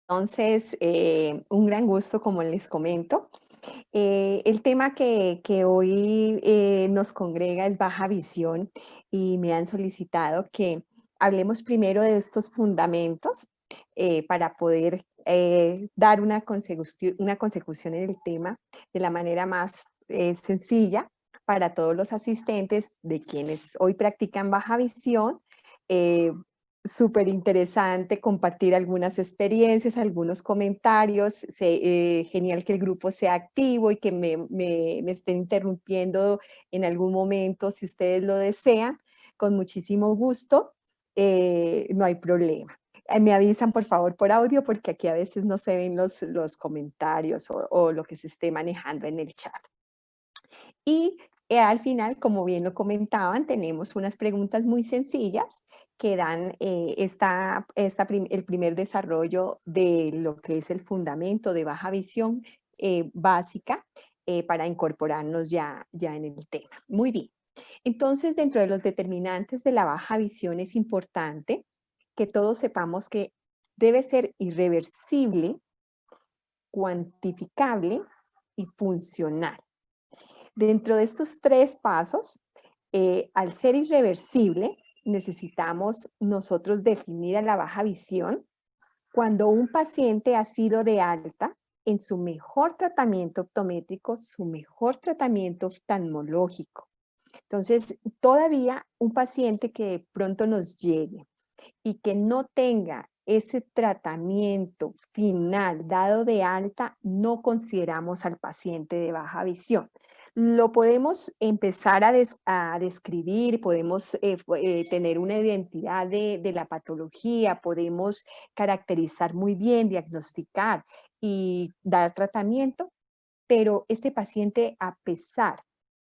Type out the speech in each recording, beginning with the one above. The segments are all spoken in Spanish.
Entonces, un gran gusto, como les comento. El tema que hoy nos congrega es baja visión y me han solicitado que hablemos primero de estos fundamentos para poder dar una consecución en el tema de la manera más sencilla para todos los asistentes de quienes hoy practican baja visión. eh, Súper interesante compartir algunas experiencias, algunos comentarios. Genial que el grupo sea activo y que me estén interrumpiendo en algún momento, si ustedes lo desean, con muchísimo gusto, no hay problema. Me avisan por favor por audio porque aquí a veces no se ven los comentarios o lo que se esté manejando en el chat. Y al final, como bien lo comentaban, tenemos unas preguntas muy sencillas que dan el primer desarrollo de lo que es el fundamento de baja visión básica para incorporarnos ya en el tema. Muy bien. Entonces, dentro de los determinantes de la baja visión es importante que todos sepamos que debe ser irreversible, cuantificable y funcional. Dentro de estos tres pasos, al ser irreversible, necesitamos nosotros definir a la baja visión cuando un paciente ha sido de alta en su mejor tratamiento optométrico, su mejor tratamiento oftalmológico. Entonces, todavía un paciente que de pronto nos llegue y que no tenga ese tratamiento final dado de alta, no consideramos al paciente de baja visión. Lo podemos empezar a describir, podemos tener una identidad de la patología, podemos caracterizar muy bien, diagnosticar y dar tratamiento, pero este paciente, a pesar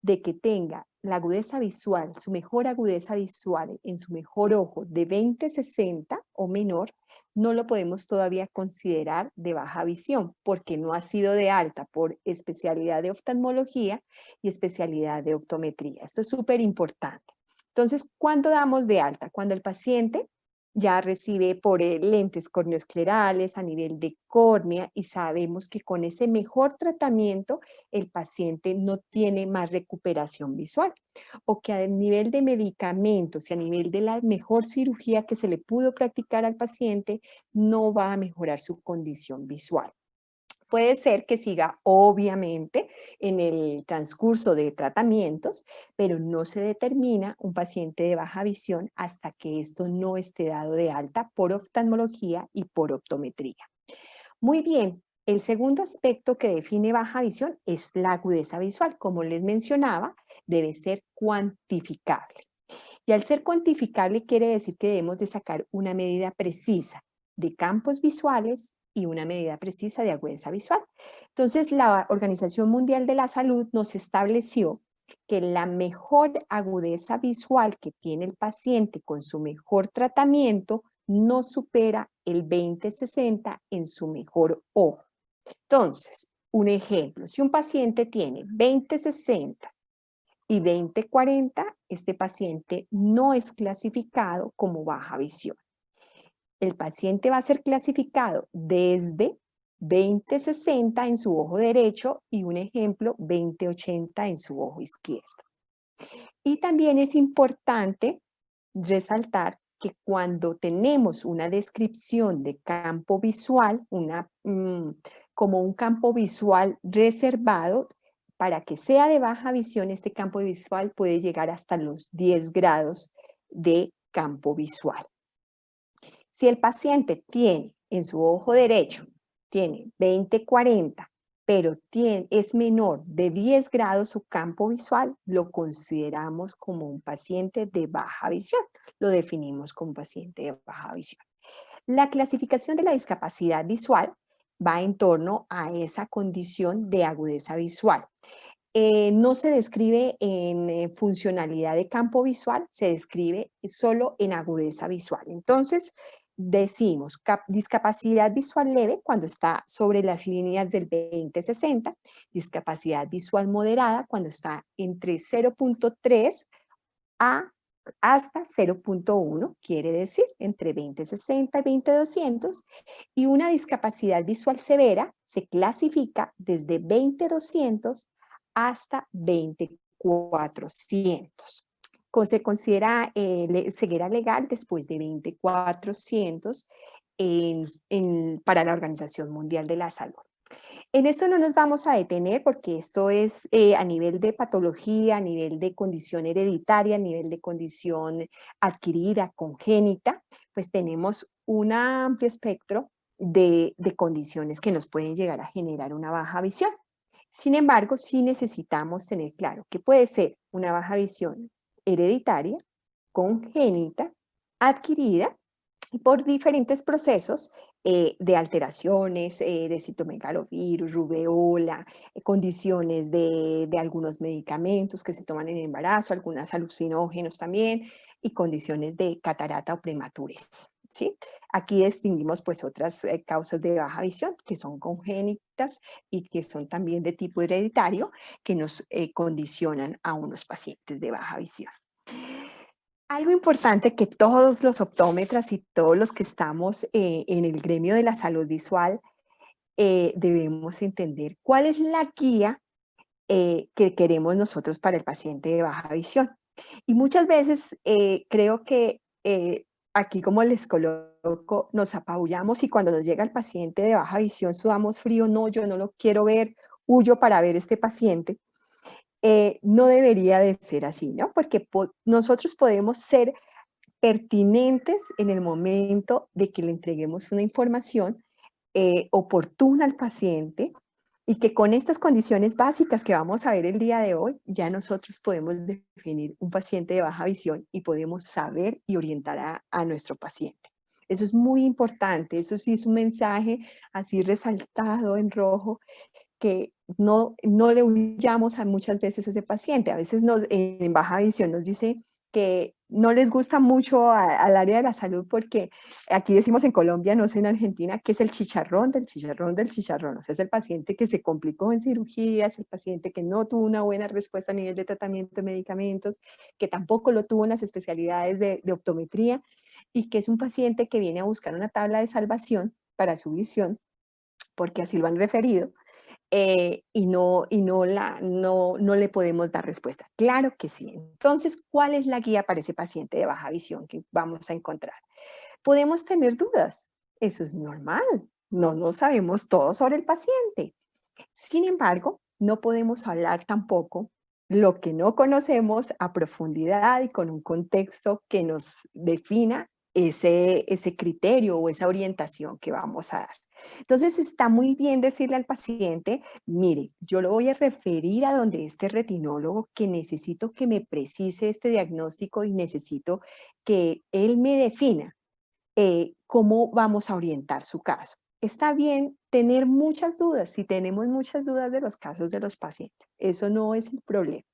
de que tenga la agudeza visual, su mejor agudeza visual en su mejor ojo de 20/60 o menor, no lo podemos todavía considerar de baja visión porque no ha sido de alta por especialidad de oftalmología y especialidad de optometría. Esto es súper importante. Entonces, ¿cuándo damos de alta? Cuando el paciente ya recibe por lentes corneoesclerales a nivel de córnea y sabemos que con ese mejor tratamiento el paciente no tiene más recuperación visual, o que a nivel de medicamentos y a nivel de la mejor cirugía que se le pudo practicar al paciente no va a mejorar su condición visual. Puede ser que siga, obviamente, en el transcurso de tratamientos, pero no se determina un paciente de baja visión hasta que esto no esté dado de alta por oftalmología y por optometría. Muy bien, el segundo aspecto que define baja visión es la agudeza visual. Como les mencionaba, debe ser cuantificable. Y al ser cuantificable quiere decir que debemos de sacar una medida precisa de campos visuales y una medida precisa de agudeza visual. Entonces, la Organización Mundial de la Salud nos estableció que la mejor agudeza visual que tiene el paciente con su mejor tratamiento no supera el 20/60 en su mejor ojo. Entonces, un ejemplo, si un paciente tiene 20/60 y 20/40, este paciente no es clasificado como baja visión. El paciente va a ser clasificado desde 20/60 en su ojo derecho y un ejemplo 20/80 en su ojo izquierdo. Y también es importante resaltar que cuando tenemos una descripción de campo visual, como un campo visual reservado, para que sea de baja visión, este campo visual puede llegar hasta los 10 grados de campo visual. Si el paciente tiene en su ojo derecho, tiene 20/40, pero es menor de 10 grados su campo visual, lo consideramos como un paciente de baja visión. Lo definimos como paciente de baja visión. La clasificación de la discapacidad visual va en torno a esa condición de agudeza visual. No se describe en funcionalidad de campo visual, se describe solo en agudeza visual. Entonces, decimos discapacidad visual leve cuando está sobre las líneas del 20/60, discapacidad visual moderada cuando está entre 0.3 a hasta 0.1, quiere decir entre 20/60 y 20/200, y una discapacidad visual severa se clasifica desde 20/200 hasta 20/400. Se considera ceguera legal después de 20/400 para la Organización Mundial de la Salud. En esto no nos vamos a detener porque esto es a nivel de patología, a nivel de condición hereditaria, a nivel de condición adquirida, congénita, pues tenemos un amplio espectro de condiciones que nos pueden llegar a generar una baja visión. Sin embargo, sí necesitamos tener claro que puede ser una baja visión hereditaria, congénita, adquirida y por diferentes procesos de alteraciones de citomegalovirus, rubeola, condiciones de algunos medicamentos que se toman en el embarazo, algunos alucinógenos también, y condiciones de catarata o prematures. ¿Sí? Aquí distinguimos pues otras causas de baja visión que son congénitas y que son también de tipo hereditario que nos condicionan a unos pacientes de baja visión. Algo importante que todos los optómetras y todos los que estamos en el gremio de la salud visual debemos entender cuál es la guía que queremos nosotros para el paciente de baja visión. Y muchas veces creo que aquí como les coloco, nos apabullamos y cuando nos llega el paciente de baja visión sudamos frío, no, yo no lo quiero ver, huyo para ver este paciente. No debería de ser así, ¿no? Porque nosotros podemos ser pertinentes en el momento de que le entreguemos una información oportuna al paciente y que con estas condiciones básicas que vamos a ver el día de hoy, ya nosotros podemos definir un paciente de baja visión y podemos saber y orientar a nuestro paciente. Eso es muy importante, eso sí es un mensaje así resaltado en rojo que no le huyamos a muchas veces a ese paciente. A veces en baja visión nos dice que no les gusta mucho al área de la salud porque aquí decimos en Colombia, no sé en Argentina, que es el chicharrón del chicharrón del chicharrón. O sea, es el paciente que se complicó en cirugía, es el paciente que no tuvo una buena respuesta a nivel de tratamiento de medicamentos, que tampoco lo tuvo en las especialidades de optometría y que es un paciente que viene a buscar una tabla de salvación para su visión, porque así lo han referido, no le podemos dar respuesta. Claro que sí. Entonces, ¿cuál es la guía para ese paciente de baja visión que vamos a encontrar? Podemos tener dudas. Eso es normal. No sabemos todo sobre el paciente. Sin embargo, no podemos hablar tampoco lo que no conocemos a profundidad y con un contexto que nos defina ese criterio o esa orientación que vamos a dar. Entonces está muy bien decirle al paciente, mire, yo lo voy a referir a donde este retinólogo que necesito que me precise este diagnóstico y necesito que él me defina cómo vamos a orientar su caso. Está bien tener muchas dudas, si tenemos muchas dudas de los casos de los pacientes, eso no es el problema.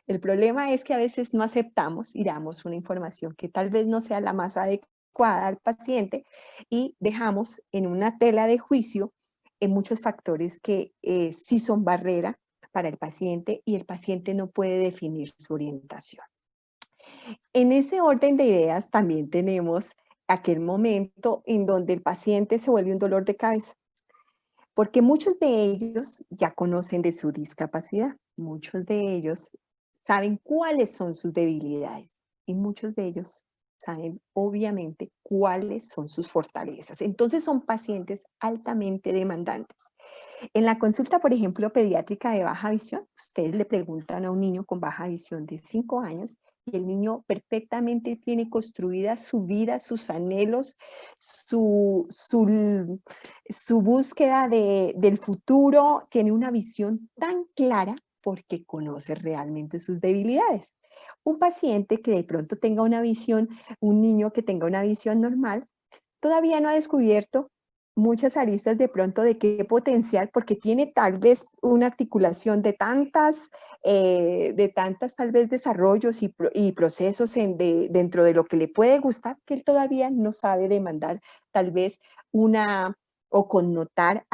El problema es que a veces no aceptamos y damos una información que tal vez no sea la más adecuada al paciente y dejamos en una tela de juicio en muchos factores que sí son barrera para el paciente y el paciente no puede definir su orientación. En ese orden de ideas también tenemos aquel momento en donde el paciente se vuelve un dolor de cabeza, porque muchos de ellos ya conocen de su discapacidad, muchos de ellos saben cuáles son sus debilidades y muchos de ellos saben obviamente cuáles son sus fortalezas. Entonces son pacientes altamente demandantes. En la consulta, por ejemplo, pediátrica de baja visión, ustedes le preguntan a un niño con baja visión de 5 años y el niño perfectamente tiene construida su vida, sus anhelos, su búsqueda del futuro, tiene una visión tan clara porque conoce realmente sus debilidades. Un paciente que de pronto tenga una visión, un niño que tenga una visión normal, todavía no ha descubierto muchas aristas de pronto de qué potencial, porque tiene tal vez una articulación de tantas tal vez desarrollos y procesos dentro de lo que le puede gustar, que él todavía no sabe demandar tal vez una o connotar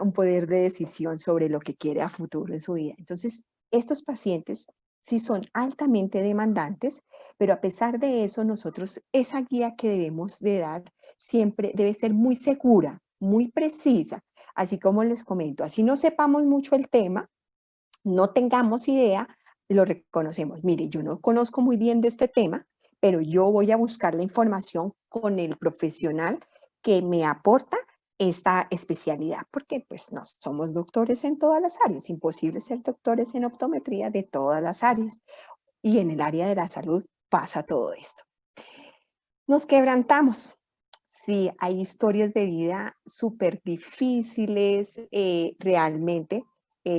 un poder de decisión sobre lo que quiere a futuro en su vida. Entonces, estos pacientes sí son altamente demandantes, pero a pesar de eso, nosotros esa guía que debemos de dar siempre debe ser muy segura, muy precisa, así como les comento, así no sepamos mucho el tema, no tengamos idea, lo reconocemos. Mire, yo no conozco muy bien de este tema, pero yo voy a buscar la información con el profesional que me aporta esta especialidad, porque pues no somos doctores en todas las áreas, imposible ser doctores en optometría de todas las áreas. Y en el área de la salud pasa todo esto. Nos quebrantamos. Sí, hay historias de vida súper difíciles, realmente.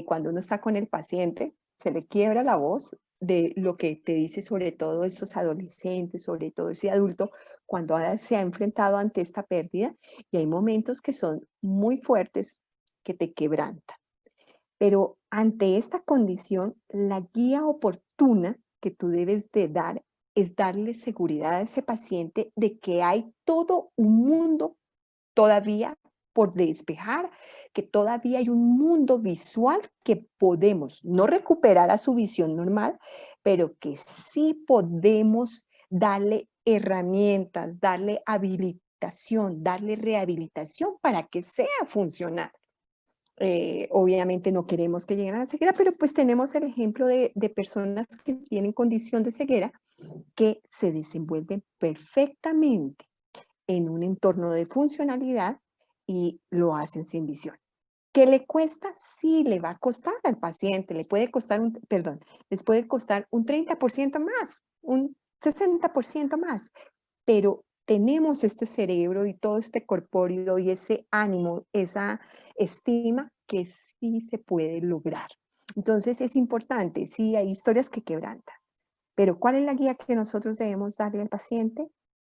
Cuando uno está con el paciente, se le quiebra la voz de lo que te dice sobre todo esos adolescentes, sobre todo ese adulto, cuando se ha enfrentado ante esta pérdida. Y hay momentos que son muy fuertes, que te quebrantan. Pero ante esta condición, la guía oportuna que tú debes de dar es darle seguridad a ese paciente de que hay todo un mundo todavía por despejar, que todavía hay un mundo visual que podemos no recuperar a su visión normal, pero que sí podemos darle herramientas, darle habilitación, darle rehabilitación para que sea funcional. Obviamente no queremos que lleguen a la ceguera, pero pues tenemos el ejemplo de personas que tienen condición de ceguera que se desenvuelven perfectamente en un entorno de funcionalidad y lo hacen sin visión. ¿Qué le cuesta? Sí, le va a costar al paciente, le puede costar perdón, les puede costar un 30% más, un 60% más, pero tenemos este cerebro y todo este corpóreo y ese ánimo, esa estima que sí se puede lograr. Entonces es importante, sí, hay historias que quebrantan, pero ¿cuál es la guía que nosotros debemos darle al paciente?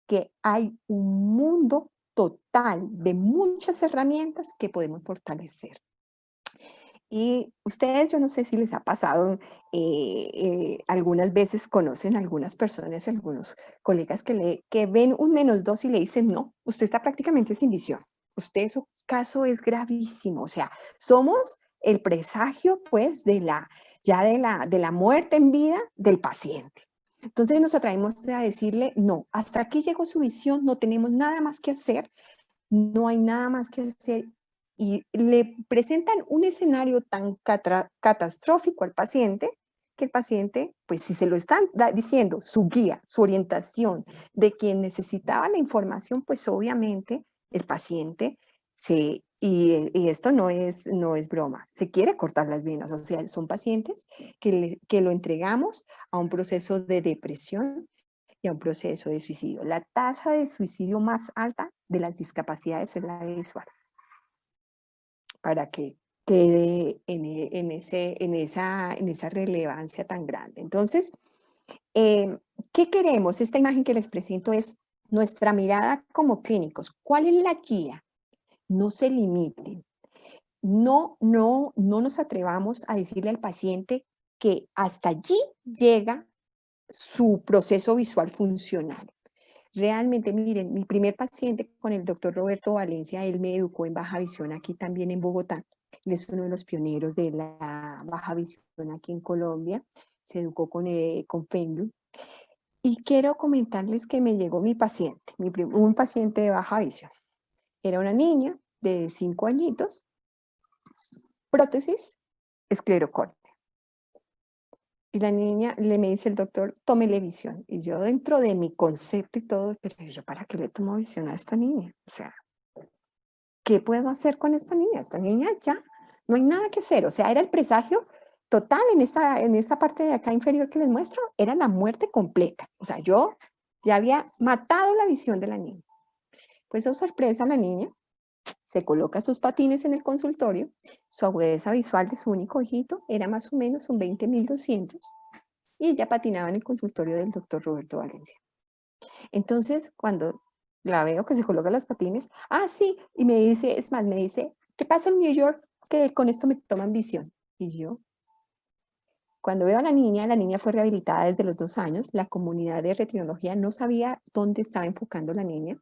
Que hay un mundo total de muchas herramientas que podemos fortalecer. Y ustedes, yo no sé si les ha pasado, algunas veces conocen algunas personas, algunos colegas que ven un -2 y le dicen, no, usted está prácticamente sin visión. Usted, su caso es gravísimo. O sea, somos el presagio, pues, de la muerte en vida del paciente. Entonces nos atrevemos a decirle, no, hasta aquí llegó su visión, no tenemos nada más que hacer, no hay nada más que hacer y le presentan un escenario tan catastrófico al paciente que el paciente, pues si se lo están diciendo su guía, su orientación de quien necesitaba la información, pues obviamente el paciente y esto no es broma, se quiere cortar las venas, o sea, son pacientes que lo entregamos a un proceso de depresión y a un proceso de suicidio. La tasa de suicidio más alta de las discapacidades es la visual, para que quede en esa relevancia tan grande. Entonces, ¿qué queremos? Esta imagen que les presento es nuestra mirada como clínicos. ¿Cuál es la guía? No se limiten. No nos atrevamos a decirle al paciente que hasta allí llega su proceso visual funcional. Realmente, miren, mi primer paciente con el doctor Roberto Valencia, él me educó en baja visión aquí también en Bogotá. Él es uno de los pioneros de la baja visión aquí en Colombia. Se educó con Fendu. Y quiero comentarles que me llegó mi paciente, un paciente de baja visión. Era una niña de 5 añitos, prótesis, esclerocórnea. Y la niña me dice el doctor, tómele visión. Y yo dentro de mi concepto y todo, pero yo ¿para qué le tomo visión a esta niña? O sea, ¿qué puedo hacer con esta niña? Esta niña ya, no hay nada que hacer. O sea, era el presagio total en esta parte de acá inferior que les muestro, era la muerte completa. O sea, yo ya había matado la visión de la niña. Pues, oh sorpresa, la niña se coloca sus patines en el consultorio, su agudeza visual de su único ojito era más o menos un 20.200 y ella patinaba en el consultorio del doctor Roberto Valencia. Entonces, cuando la veo que se coloca los patines, sí, y me dice, es más, me dice, ¿qué pasó en New York? Que con esto me toman visión. Y yo, cuando veo a la niña fue rehabilitada desde los 2 años, la comunidad de retinología no sabía dónde estaba enfocando la niña,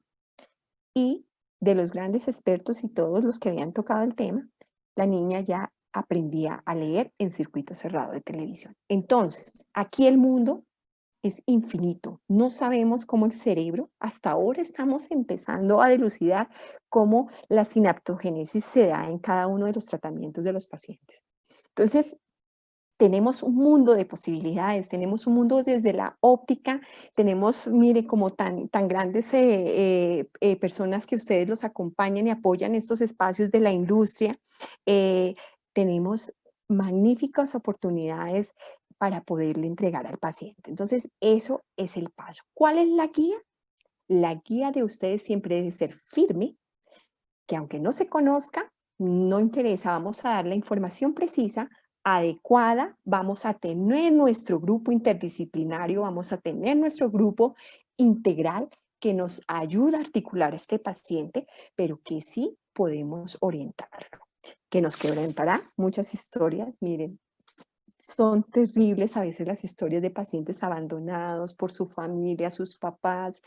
y de los grandes expertos y todos los que habían tocado el tema, la niña ya aprendía a leer en circuito cerrado de televisión. Entonces, aquí el mundo es infinito. No sabemos cómo el cerebro, hasta ahora estamos empezando a dilucidar cómo la sinaptogénesis se da en cada uno de los tratamientos de los pacientes. Entonces, tenemos un mundo de posibilidades, tenemos un mundo desde la óptica, tenemos, mire, como tan grandes personas que ustedes los acompañan y apoyan estos espacios de la industria. eh, Tenemos magníficas oportunidades para poderle entregar al paciente. Entonces, eso es el paso. ¿Cuál es la guía? La guía de ustedes siempre debe ser firme, que aunque no se conozca, no interesa, vamos a dar la información precisa, adecuada, vamos a tener nuestro grupo interdisciplinario, vamos a tener nuestro grupo integral que nos ayuda a articular a este paciente, pero que sí podemos orientarlo, que nos quebrantará muchas historias, miren. Son terribles a veces las historias de pacientes abandonados por su familia, sus papás,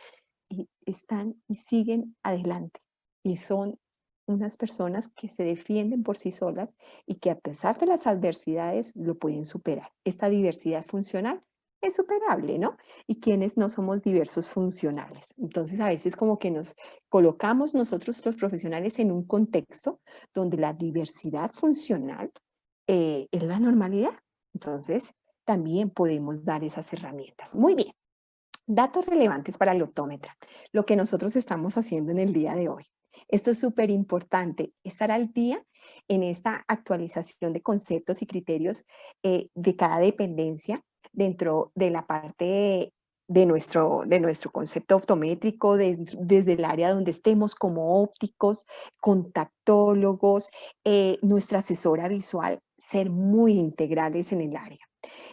y están y siguen adelante. Y son unas personas que se defienden por sí solas y que a pesar de las adversidades lo pueden superar. Esta diversidad funcional es superable, ¿no? Y quienes no somos diversos funcionales. Entonces a veces como que nos colocamos nosotros los profesionales en un contexto donde la diversidad funcional es la normalidad. Entonces también podemos dar esas herramientas. Muy bien. Datos relevantes para el optómetra, lo que nosotros estamos haciendo en el día de hoy. Esto es súper importante, estar al día en esta actualización de conceptos y criterios de cada dependencia dentro de la parte de nuestro concepto optométrico, desde el área donde estemos como ópticos, contactólogos, nuestra asesora visual, ser muy integrales en el área.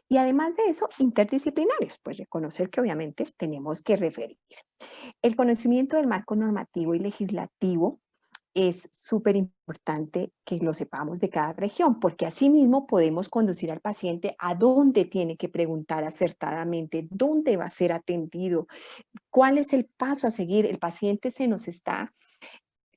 Y además de eso, interdisciplinarios, pues reconocer que obviamente tenemos que referir. El conocimiento del marco normativo y legislativo es súper importante que lo sepamos de cada región, porque asimismo podemos conducir al paciente a dónde tiene que preguntar acertadamente, dónde va a ser atendido, cuál es el paso a seguir. El paciente se nos está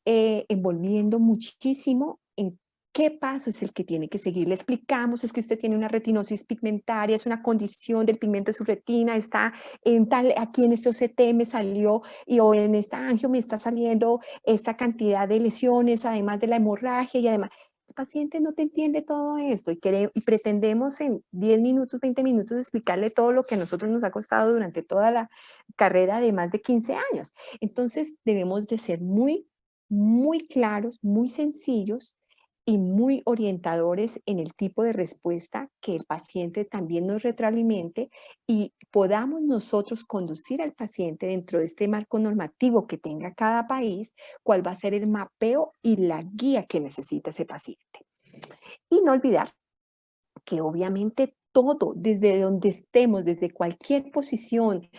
envolviendo muchísimo en qué paso es el que tiene que seguir. Le explicamos, es que usted tiene una retinosis pigmentaria, es una condición del pigmento de su retina, está en tal, aquí en este OCT me salió, o en esta angio me está saliendo esta cantidad de lesiones, además de la hemorragia, y además, el paciente no te entiende todo esto, y pretendemos en 10 minutos, 20 minutos explicarle todo lo que a nosotros nos ha costado durante toda la carrera de más de 15 años. Entonces debemos de ser muy claros, muy sencillos y muy orientadores en el tipo de respuesta, que el paciente también nos retroalimente y podamos nosotros conducir al paciente dentro de este marco normativo que tenga cada país, cuál va a ser el mapeo y la guía que necesita ese paciente. Y no olvidar que obviamente todo, desde donde estemos, desde cualquier posición,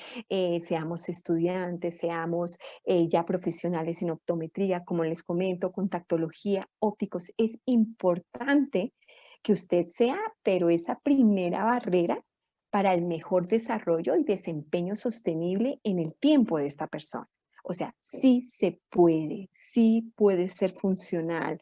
seamos estudiantes, seamos ya profesionales en optometría, como les comento, contactología, ópticos, es importante que usted sea, pero esa primera barrera para el mejor desarrollo y desempeño sostenible en el tiempo de esta persona. O sea, sí se puede, sí puede ser funcional,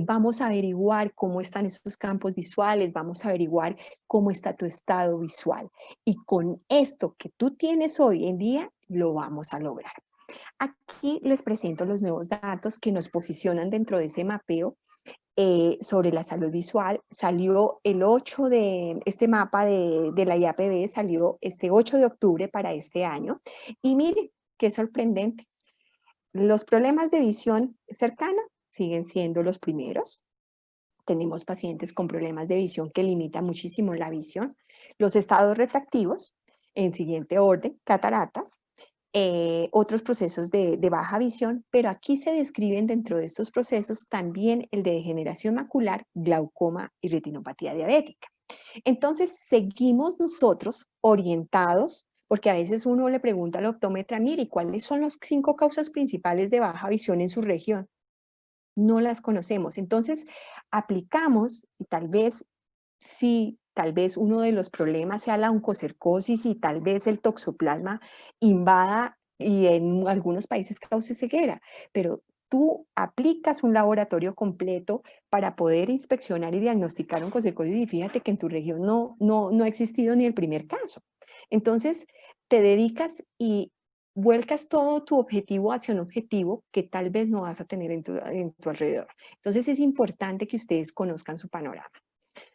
vamos a averiguar cómo están esos campos visuales, vamos a averiguar cómo está tu estado visual. Y con esto que tú tienes hoy en día, lo vamos a lograr. Aquí les presento los nuevos datos que nos posicionan dentro de ese mapeo sobre la salud visual. Salió el 8 de, este mapa de la IAPB salió este 8 de octubre para este año. Y miren, qué sorprendente. Los problemas de visión cercana siguen siendo los primeros. Tenemos pacientes con problemas de visión que limitan muchísimo la visión. Los estados refractivos, en siguiente orden, cataratas, otros procesos de baja visión, pero aquí se describen dentro de estos procesos también el de degeneración macular, glaucoma y retinopatía diabética. Entonces, seguimos nosotros orientados, porque a veces uno le pregunta al optómetra, mire, ¿cuáles son las 5 causas principales de baja visión en su región? No las conocemos. Entonces, aplicamos y tal vez, sí, tal vez uno de los problemas sea la oncocercosis y tal vez el toxoplasma invada y en algunos países cause ceguera, pero tú aplicas un laboratorio completo para poder inspeccionar y diagnosticar oncocercosis y fíjate que en tu región no ha existido ni el primer caso. Entonces, te dedicas y vuelcas todo tu objetivo hacia un objetivo que tal vez no vas a tener en tu alrededor. Entonces, es importante que ustedes conozcan su panorama.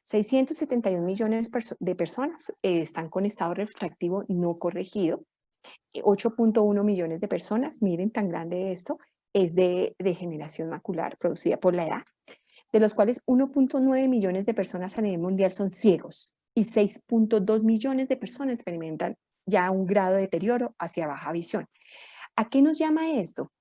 671 millones de personas están con estado refractivo no corregido. 8.1 millones de personas, miren tan grande esto, es de degeneración macular producida por la edad, de los cuales 1.9 millones de personas a nivel mundial son ciegos y 6.2 millones de personas experimentan ya un grado de deterioro hacia baja visión. ¿A qué nos llama esto?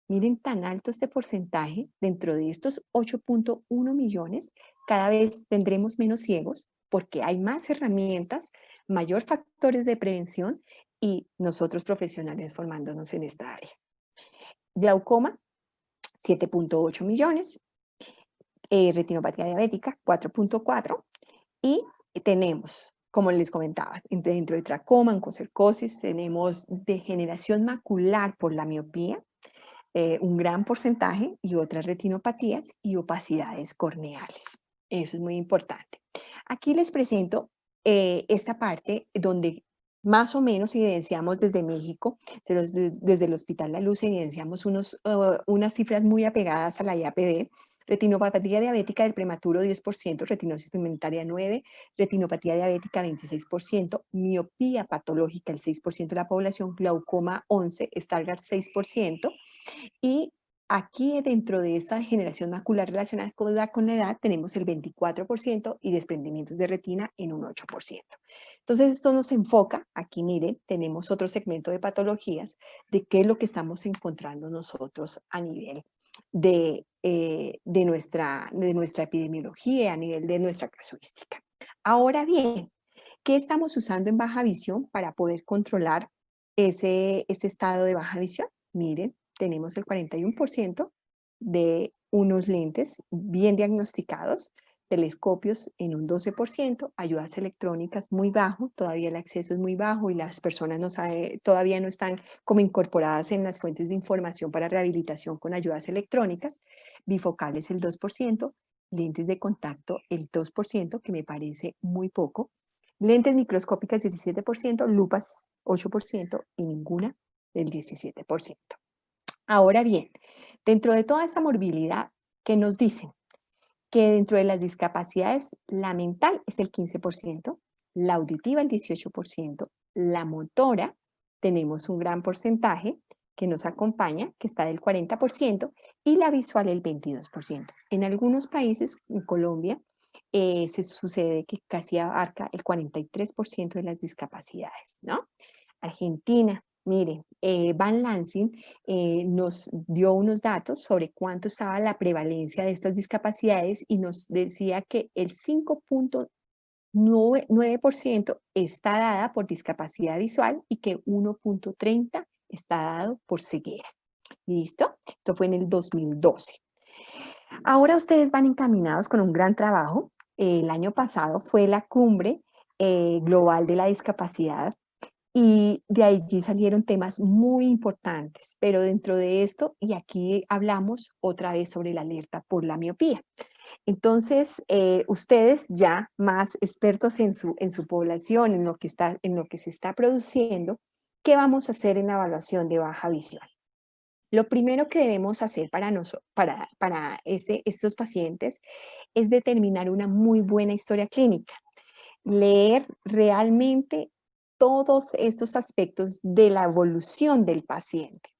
Miren tan alto este porcentaje, dentro de estos 8.1 millones, cada vez tendremos menos ciegos porque hay más herramientas, mayor factores de prevención y nosotros profesionales formándonos en esta área. Glaucoma, 7.8 millones, retinopatía diabética, 4.4 y tenemos, como les comentaba, dentro de tracoma, oncocercosis, tenemos degeneración macular por la miopía, un gran porcentaje y otras retinopatías y opacidades corneales. Eso es muy importante. Aquí les presento esta parte donde más o menos evidenciamos desde México, desde el Hospital La Luz, evidenciamos unas cifras muy apegadas a la IAPD. Retinopatía diabética del prematuro 10%, retinosis pigmentaria 9%, retinopatía diabética 26%, miopía patológica el 6% de la población, glaucoma 11%, Stargardt 6%, y aquí dentro de esta degeneración macular relacionada con la edad tenemos el 24% y desprendimientos de retina en un 8%. Entonces esto nos enfoca, aquí miren, tenemos otro segmento de patologías de qué es lo que estamos encontrando nosotros a nivel de nuestra epidemiología, a nivel de nuestra casuística. Ahora bien, ¿qué estamos usando en baja visión para poder controlar ese estado de baja visión? Miren, tenemos el 41% de unos lentes bien diagnosticados, telescopios en un 12%, ayudas electrónicas muy bajo, todavía el acceso es muy bajo y las personas todavía no están como incorporadas en las fuentes de información para rehabilitación con ayudas electrónicas, bifocales el 2%, lentes de contacto el 2%, que me parece muy poco, lentes microscópicas 17%, lupas 8% y ninguna del 17%. Ahora bien, dentro de toda esta morbilidad, ¿qué nos dicen? Que dentro de las discapacidades, la mental es el 15%, la auditiva el 18%, la motora tenemos un gran porcentaje que nos acompaña, que está del 40%, y la visual el 22%. En algunos países, en Colombia, se sucede que casi abarca el 43% de las discapacidades, ¿no? Argentina, miren, Van Lansing nos dio unos datos sobre cuánto estaba la prevalencia de estas discapacidades y nos decía que el 5.9% está dada por discapacidad visual y que 1.30% está dado por ceguera. ¿Listo? Esto fue en el 2012. Ahora ustedes van encaminados con un gran trabajo. El año pasado fue la cumbre global de la discapacidad y de allí salieron temas muy importantes, pero dentro de esto, y aquí hablamos otra vez sobre la alerta por la miopía. Entonces, ustedes ya más expertos en su población, en lo que se está produciendo, ¿qué vamos a hacer en la evaluación de baja visión? Lo primero que debemos hacer para estos pacientes es determinar una muy buena historia clínica, leer realmente todos estos aspectos de la evolución del paciente,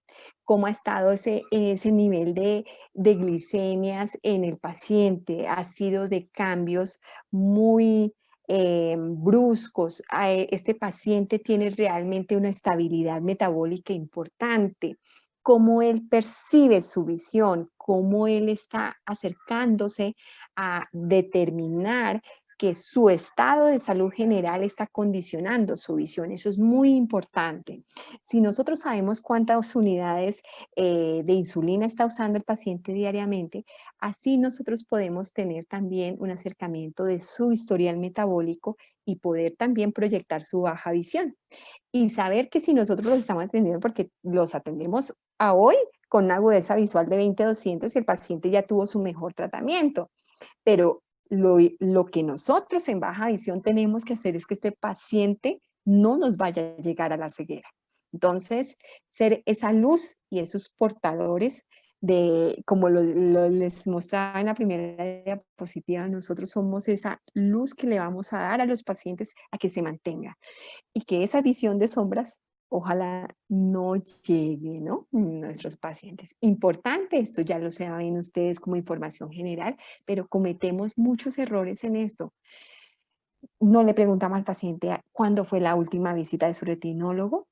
cómo ha estado ese nivel de glicemias en el paciente, ha sido de cambios muy bruscos, este paciente tiene realmente una estabilidad metabólica importante, cómo él percibe su visión, cómo él está acercándose a determinar que su estado de salud general está condicionando su visión. Eso es muy importante. Si nosotros sabemos cuántas unidades de insulina está usando el paciente diariamente, así nosotros podemos tener también un acercamiento de su historial metabólico y poder también proyectar su baja visión. Y saber que si nosotros los estamos atendiendo, porque los atendemos a hoy con una agudeza visual de 20/200 y el paciente ya tuvo su mejor tratamiento. Pero lo que nosotros en baja visión tenemos que hacer es que este paciente no nos vaya a llegar a la ceguera. Entonces, ser esa luz y esos portadores de, como les mostraba en la primera diapositiva, nosotros somos esa luz que le vamos a dar a los pacientes a que se mantenga y que esa visión de sombras ojalá no llegue, ¿no? Nuestros pacientes. Importante, esto ya lo saben ustedes como información general, pero cometemos muchos errores en esto. No le preguntamos al paciente cuándo fue la última visita de su retinólogo,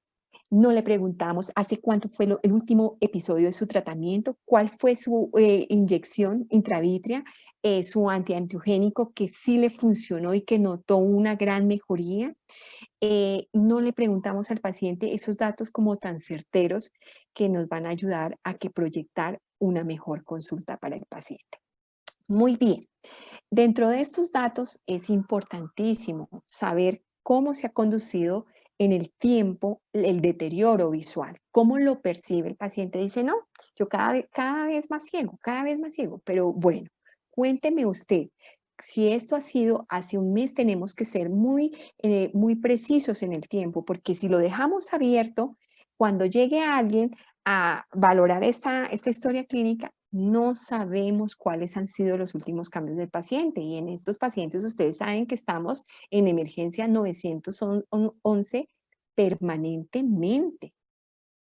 no le preguntamos hace cuánto fue el último episodio de su tratamiento, cuál fue su inyección intravítrea, su antiangiogénico que sí le funcionó y que notó una gran mejoría. No le preguntamos al paciente esos datos como tan certeros que nos van a ayudar a que proyectar una mejor consulta para el paciente. Muy bien. Dentro de estos datos es importantísimo saber cómo se ha conducido en el tiempo el deterioro visual, cómo lo percibe el paciente. Dice, no, yo cada vez más ciego, cada vez más ciego, pero bueno, cuénteme usted, si esto ha sido hace un mes, tenemos que ser muy precisos en el tiempo, porque si lo dejamos abierto, cuando llegue alguien a valorar esta historia clínica, no sabemos cuáles han sido los últimos cambios del paciente. Y en estos pacientes ustedes saben que estamos en emergencia 911 permanentemente,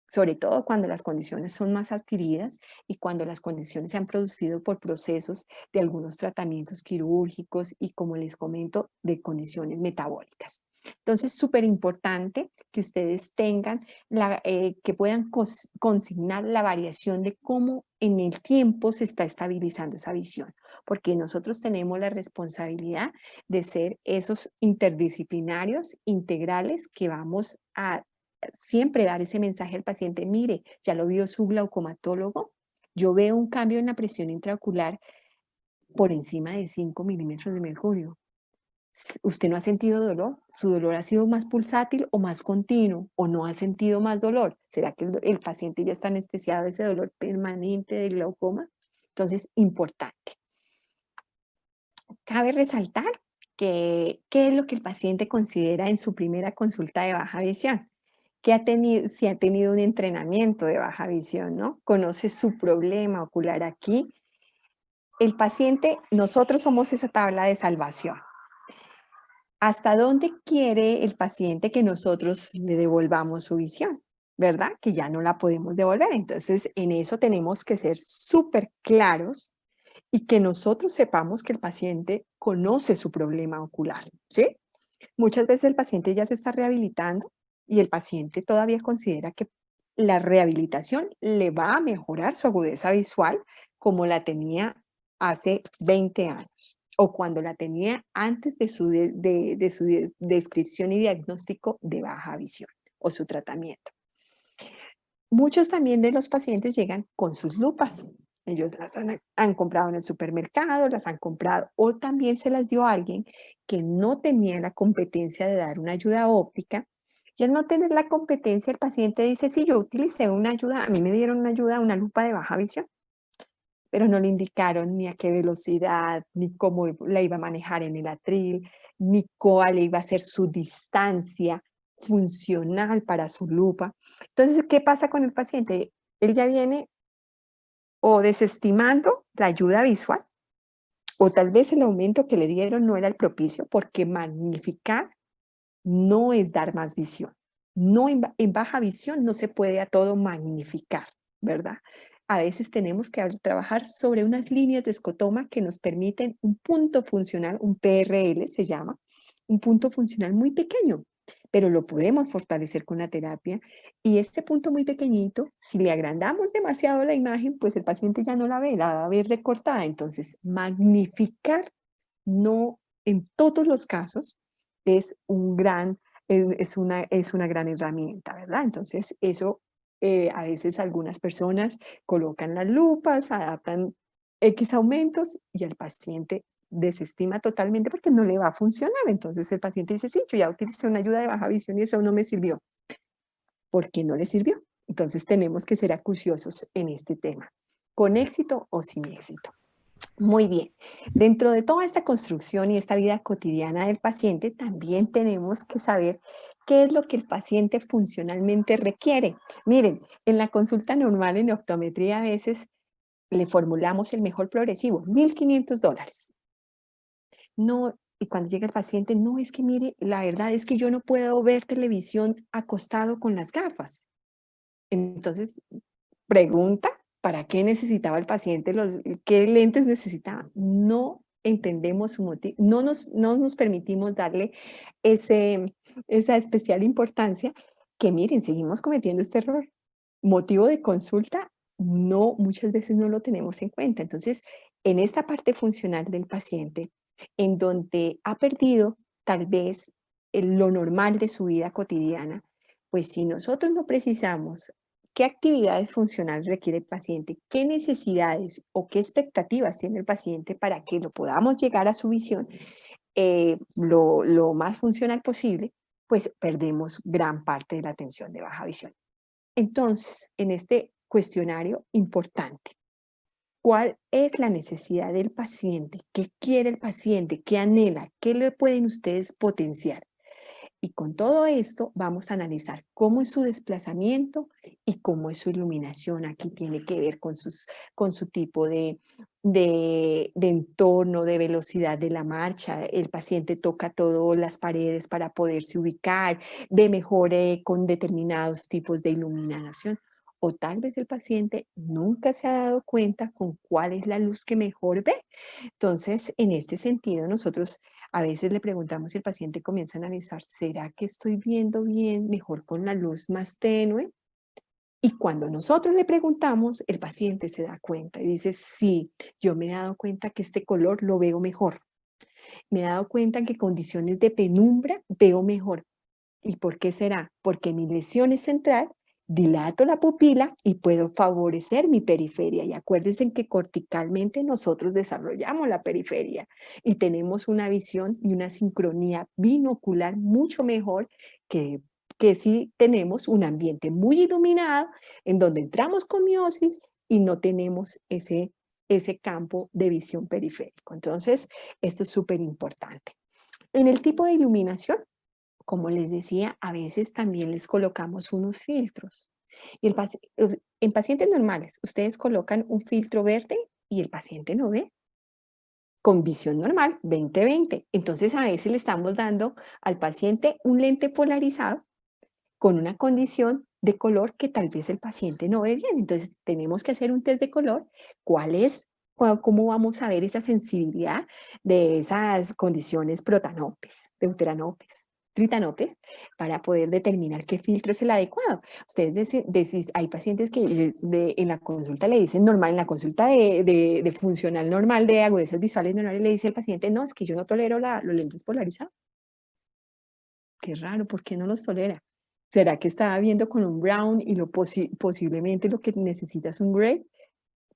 sobre todo cuando las condiciones son más adquiridas y cuando las condiciones se han producido por procesos de algunos tratamientos quirúrgicos y, como les comento, de condiciones metabólicas. Entonces, súper importante que ustedes tengan, que puedan consignar la variación de cómo en el tiempo se está estabilizando esa visión, porque nosotros tenemos la responsabilidad de ser esos interdisciplinarios integrales que vamos a siempre dar ese mensaje al paciente, mire, ya lo vio su glaucomatólogo, yo veo un cambio en la presión intraocular por encima de 5 milímetros de mercurio. ¿Usted no ha sentido dolor? ¿Su dolor ha sido más pulsátil o más continuo? ¿O no ha sentido más dolor? ¿Será que el paciente ya está anestesiado de ese dolor permanente de glaucoma? Entonces, importante. Cabe resaltar que qué es lo que el paciente considera en su primera consulta de baja visión. Si ha tenido un entrenamiento de baja visión, ¿no? Conoce su problema ocular aquí. El paciente, nosotros somos esa tabla de salvación. ¿Hasta dónde quiere el paciente que nosotros le devolvamos su visión? ¿Verdad? Que ya no la podemos devolver. Entonces, en eso tenemos que ser súper claros y que nosotros sepamos que el paciente conoce su problema ocular, ¿sí? Muchas veces el paciente ya se está rehabilitando y el paciente todavía considera que la rehabilitación le va a mejorar su agudeza visual como la tenía hace 20 años o cuando la tenía antes de su descripción y diagnóstico de baja visión o su tratamiento. Muchos también de los pacientes llegan con sus lupas. Ellos las han comprado en el supermercado, las han comprado o también se las dio a alguien que no tenía la competencia de dar una ayuda óptica. Y al no tener la competencia, el paciente dice, sí, yo utilicé una ayuda, a mí me dieron una ayuda, una lupa de baja visión, pero no le indicaron ni a qué velocidad, ni cómo la iba a manejar en el atril, ni cuál iba a ser su distancia funcional para su lupa. Entonces, ¿qué pasa con el paciente? Él ya viene o desestimando la ayuda visual, o tal vez el aumento que le dieron no era el propicio, porque magnificar no es dar más visión. No en baja visión no se puede a todo magnificar, ¿verdad? A veces tenemos que trabajar sobre unas líneas de escotoma que nos permiten un punto funcional, un PRL se llama, un punto funcional muy pequeño, pero lo podemos fortalecer con la terapia. Y este punto muy pequeñito, si le agrandamos demasiado la imagen, pues el paciente ya no la ve, la va a ver recortada. Entonces, magnificar no en todos los casos es es una gran herramienta, ¿verdad? Entonces, eso a veces algunas personas colocan las lupas, adaptan X aumentos y el paciente desestima totalmente porque no le va a funcionar. Entonces el paciente dice, sí, yo ya utilicé una ayuda de baja visión y eso no me sirvió. ¿Por qué no le sirvió? Entonces tenemos que ser acuciosos en este tema, con éxito o sin éxito. Muy bien. Dentro de toda esta construcción y esta vida cotidiana del paciente, también tenemos que saber qué es lo que el paciente funcionalmente requiere. Miren, en la consulta normal en optometría a veces le formulamos el mejor progresivo, $1,500. No, y cuando llega el paciente, no, es que mire, la verdad es que yo no puedo ver televisión acostado con las gafas. Entonces, pregunta, ¿para qué necesitaba el paciente qué lentes necesitaba? No entendemos su motivo, no nos permitimos darle esa especial importancia que miren, seguimos cometiendo este error. Motivo de consulta, no, muchas veces no lo tenemos en cuenta. Entonces, en esta parte funcional del paciente, en donde ha perdido tal vez lo normal de su vida cotidiana, pues si nosotros no precisamos qué actividades funcionales requiere el paciente, qué necesidades o qué expectativas tiene el paciente para que lo podamos llegar a su visión lo más funcional posible, pues perdemos gran parte de la atención de baja visión. Entonces, en este cuestionario importante, ¿cuál es la necesidad del paciente? ¿Qué quiere el paciente? ¿Qué anhela? ¿Qué le pueden ustedes potenciar? Y con todo esto vamos a analizar cómo es su desplazamiento y cómo es su iluminación. Aquí tiene que ver con su tipo de entorno, de velocidad de la marcha. El paciente toca todas las paredes para poderse ubicar, ve mejor con determinados tipos de iluminación. O tal vez el paciente nunca se ha dado cuenta con cuál es la luz que mejor ve. Entonces, en este sentido, nosotros a veces le preguntamos si el paciente comienza a analizar, ¿será que estoy viendo bien, mejor con la luz más tenue? Y cuando nosotros le preguntamos, el paciente se da cuenta y dice, sí, yo me he dado cuenta que este color lo veo mejor. Me he dado cuenta que en condiciones de penumbra veo mejor. ¿Y por qué será? Porque mi lesión es central, dilato la pupila y puedo favorecer mi periferia. Y acuérdense que corticalmente nosotros desarrollamos la periferia y tenemos una visión y una sincronía binocular mucho mejor que, que si tenemos un ambiente muy iluminado en donde entramos con miosis y no tenemos ese campo de visión periférico. Entonces, esto es súper importante. En el tipo de iluminación, como les decía, a veces también les colocamos unos filtros. Y en pacientes normales, ustedes colocan un filtro verde y el paciente no ve. Con visión normal, 20/20. Entonces, a veces le estamos dando al paciente un lente polarizado con una condición de color que tal vez el paciente no ve bien. Entonces, tenemos que hacer un test de color. ¿Cómo vamos a ver esa sensibilidad de esas condiciones protanopes, deuteranopes, tritanopes, para poder determinar qué filtro es el adecuado? Ustedes decís, hay pacientes que en la consulta le dicen normal, en la consulta de funcional normal, de agudezas visuales normales, le dice el paciente, no, es que yo no tolero los lentes polarizados. Qué raro, ¿por qué no los tolera? ¿Será que estaba viendo con un brown y posiblemente lo que necesita es un gray?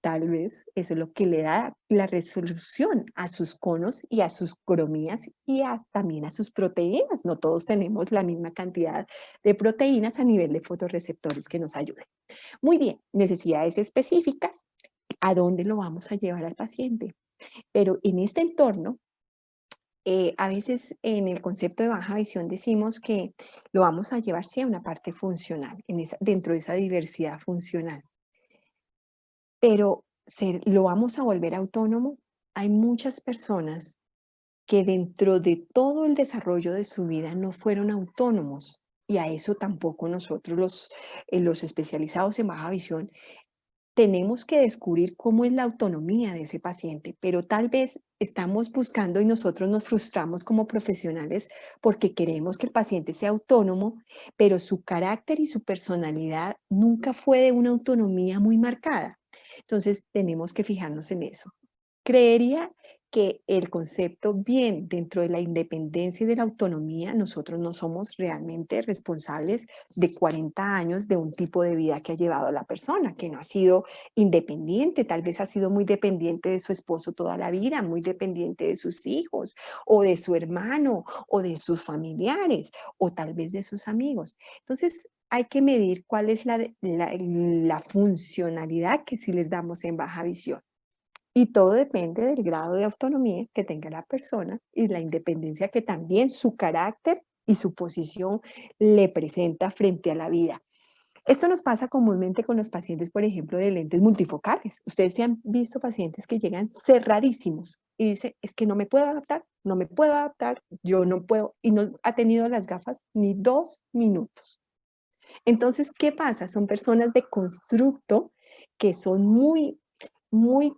Tal vez eso es lo que le da la resolución a sus conos y a sus cromías y también a sus proteínas. No todos tenemos la misma cantidad de proteínas a nivel de fotorreceptores que nos ayuden. Muy bien, necesidades específicas. ¿A dónde lo vamos a llevar al paciente? Pero en este entorno, a veces en el concepto de baja visión decimos que lo vamos a llevar sí a una parte funcional, dentro de esa diversidad funcional. Pero ¿lo vamos a volver autónomo? Hay muchas personas que dentro de todo el desarrollo de su vida no fueron autónomos y a eso tampoco nosotros los especializados en baja visión tenemos que descubrir cómo es la autonomía de ese paciente, pero tal vez estamos buscando y nosotros nos frustramos como profesionales porque queremos que el paciente sea autónomo, pero su carácter y su personalidad nunca fue de una autonomía muy marcada. Entonces tenemos que fijarnos en eso. Creería que el concepto bien dentro de la independencia y de la autonomía, nosotros no somos realmente responsables de 40 años de un tipo de vida que ha llevado a la persona, que no ha sido independiente, tal vez ha sido muy dependiente de su esposo toda la vida, muy dependiente de sus hijos o de su hermano o de sus familiares o tal vez de sus amigos. Entonces, hay que medir cuál es la funcionalidad que sí les damos en baja visión. Y todo depende del grado de autonomía que tenga la persona y la independencia que también su carácter y su posición le presenta frente a la vida. Esto nos pasa comúnmente con los pacientes, por ejemplo, de lentes multifocales. Ustedes se han visto pacientes que llegan cerradísimos y dicen, es que no me puedo adaptar, no me puedo adaptar, yo no puedo, y no ha tenido las gafas ni 2 minutos. Entonces, ¿qué pasa? Son personas de constructo que son muy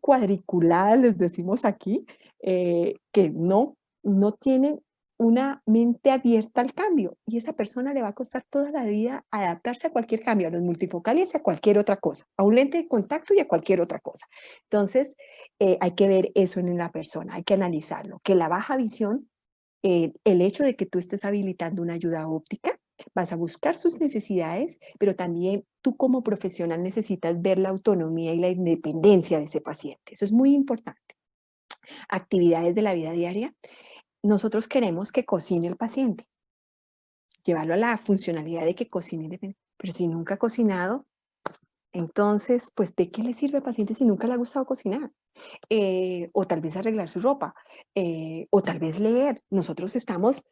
cuadriculadas, les decimos aquí, que no tienen una mente abierta al cambio y esa persona le va a costar toda la vida adaptarse a cualquier cambio, a los multifocales y a cualquier otra cosa, a un lente de contacto y a cualquier otra cosa. Entonces, hay que ver eso en la persona, hay que analizarlo, que la baja visión, el hecho de que tú estés habilitando una ayuda óptica, vas a buscar sus necesidades, pero también tú como profesional necesitas ver la autonomía y la independencia de ese paciente. Eso es muy importante. Actividades de la vida diaria. Nosotros queremos que cocine el paciente, llevarlo a la funcionalidad de que cocine, pero si nunca ha cocinado, entonces, pues, ¿de qué le sirve al paciente si nunca le ha gustado cocinar? O tal vez arreglar su ropa, o tal vez leer. Nosotros estamos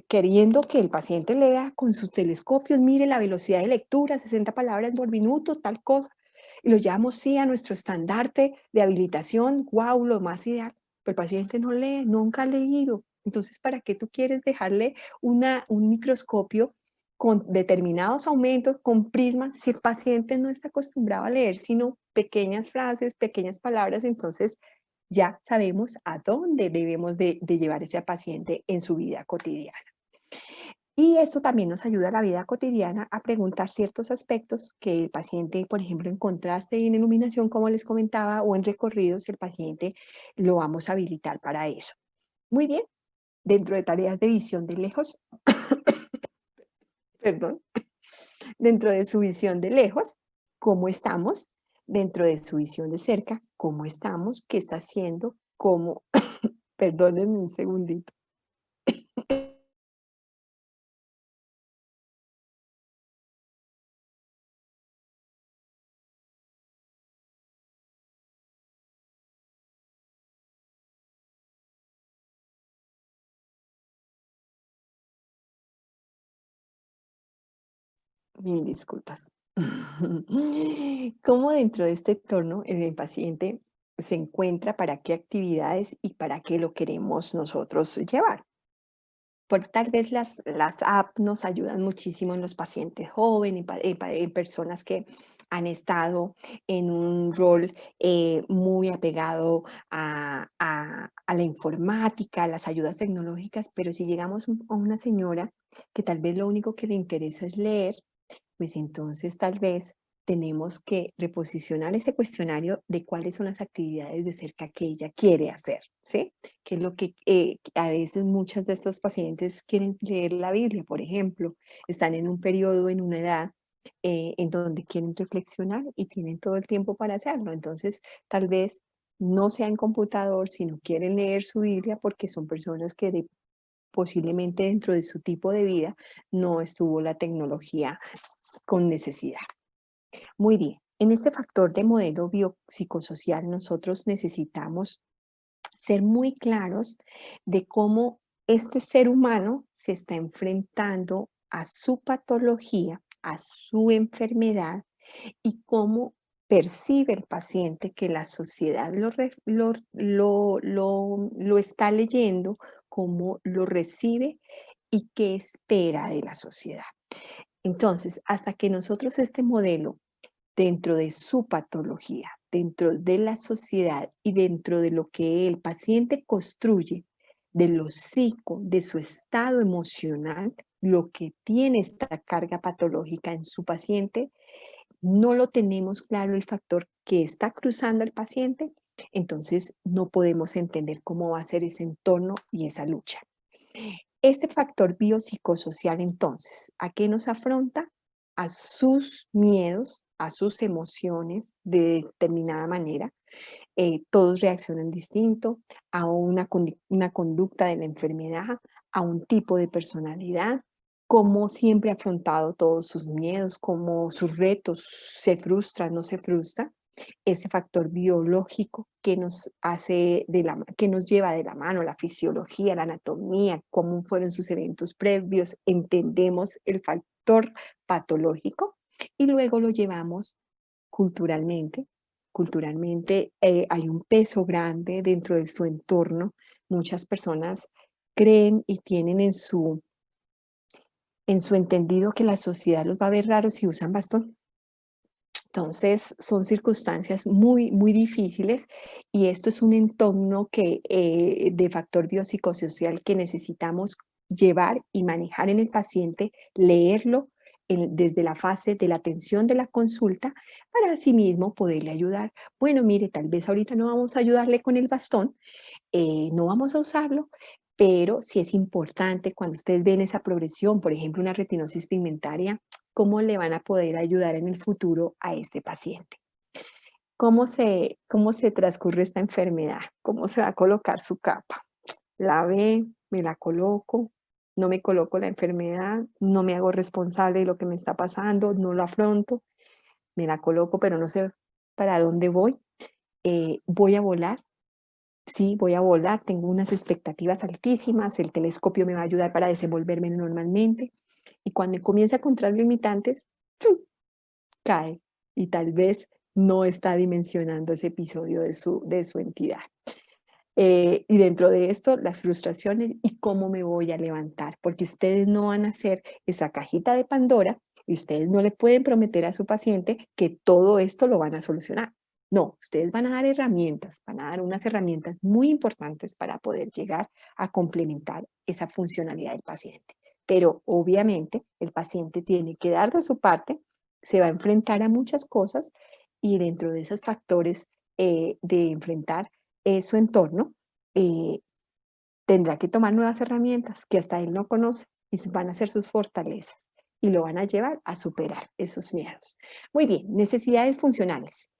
queriendo que el paciente lea con sus telescopios, mire la velocidad de lectura, 60 palabras por minuto, tal cosa, y lo llevamos sí a nuestro estandarte de habilitación, wow, lo más ideal, pero el paciente no lee, nunca ha leído. Entonces, ¿para qué tú quieres dejarle un microscopio con determinados aumentos, con prismas, si el paciente no está acostumbrado a leer, sino pequeñas frases, pequeñas palabras? Entonces, ya sabemos a dónde debemos de llevar ese paciente en su vida cotidiana. Y eso también nos ayuda a la vida cotidiana a preguntar ciertos aspectos que el paciente, por ejemplo, en contraste y en iluminación, como les comentaba, o en recorridos, el paciente lo vamos a habilitar para eso. Muy bien, dentro de tareas de visión de lejos, perdón, dentro de su visión de lejos, ¿cómo estamos? Dentro de su visión de cerca, ¿cómo estamos? ¿Qué está haciendo? ¿Cómo? Perdónenme un segundito. Mil disculpas. ¿Cómo dentro de este entorno el paciente se encuentra, para qué actividades y para qué lo queremos nosotros llevar? Por tal vez las apps nos ayudan muchísimo en los pacientes jóvenes, en personas que han estado en un rol muy apegado a la informática, a las ayudas tecnológicas, pero si llegamos a una señora que tal vez lo único que le interesa es leer, pues entonces tal vez tenemos que reposicionar ese cuestionario de cuáles son las actividades de cerca que ella quiere hacer, ¿sí? Que es lo que a veces muchas de estos pacientes quieren leer la Biblia, por ejemplo, están en un periodo, en una edad en donde quieren reflexionar y tienen todo el tiempo para hacerlo. Entonces, tal vez no sea en computador, sino quieren leer su Biblia porque son personas que posiblemente dentro de su tipo de vida no estuvo la tecnología con necesidad. Muy bien, en este factor de modelo biopsicosocial nosotros necesitamos ser muy claros de cómo este ser humano se está enfrentando a su patología, a su enfermedad y cómo percibe el paciente que la sociedad lo está leyendo, cómo lo recibe y qué espera de la sociedad. Entonces, hasta que nosotros este modelo dentro de su patología, dentro de la sociedad y dentro de lo que el paciente construye, de lo psico, de su estado emocional, lo que tiene esta carga patológica en su paciente, no lo tenemos claro el factor que está cruzando el paciente, entonces no podemos entender cómo va a ser ese entorno y esa lucha. Este factor biopsicosocial, entonces, ¿a qué nos afronta? A sus miedos, a sus emociones de determinada manera. Todos reaccionan distinto a una conducta de la enfermedad, a un tipo de personalidad. cómo siempre ha afrontado todos sus miedos, cómo sus retos, se frustra, no se frustra, ese factor biológico que nos hace que nos lleva de la mano la fisiología, la anatomía, cómo fueron sus eventos previos, entendemos el factor patológico y luego lo llevamos culturalmente. Culturalmente hay un peso grande dentro de su entorno. Muchas personas creen y tienen en su entendido que la sociedad los va a ver raros si usan bastón. Entonces, son circunstancias muy, muy difíciles y esto es un entorno de factor biopsicosocial que necesitamos llevar y manejar en el paciente, leerlo desde la fase de la atención de la consulta para asimismo poderle ayudar. Bueno, mire, tal vez ahorita no vamos a ayudarle con el bastón, no vamos a usarlo, pero sí es importante cuando ustedes ven esa progresión, por ejemplo, una retinosis pigmentaria, cómo le van a poder ayudar en el futuro a este paciente. Cómo se transcurre esta enfermedad? ¿Cómo se va a colocar su capa? La ve, me la coloco, no me coloco la enfermedad, no me hago responsable de lo que me está pasando, no lo afronto, me la coloco, pero no sé para dónde voy. Voy a volar, sí, voy a volar, tengo unas expectativas altísimas, el telescopio me va a ayudar para desenvolverme normalmente. Y cuando comienza a encontrar limitantes, ¡tum!, cae y tal vez no está dimensionando ese episodio de su entidad. Y dentro de esto, las frustraciones y cómo me voy a levantar, porque ustedes no van a hacer esa cajita de Pandora y ustedes no le pueden prometer a su paciente que todo esto lo van a solucionar. No, ustedes van a dar herramientas, van a dar unas herramientas muy importantes para poder llegar a complementar esa funcionalidad del paciente. Pero obviamente el paciente tiene que dar de su parte, se va a enfrentar a muchas cosas y dentro de esos factores de enfrentar su entorno, eh, tendrá que tomar nuevas herramientas que hasta él no conoce y van a ser sus fortalezas y lo van a llevar a superar esos miedos. Muy bien, necesidades funcionales.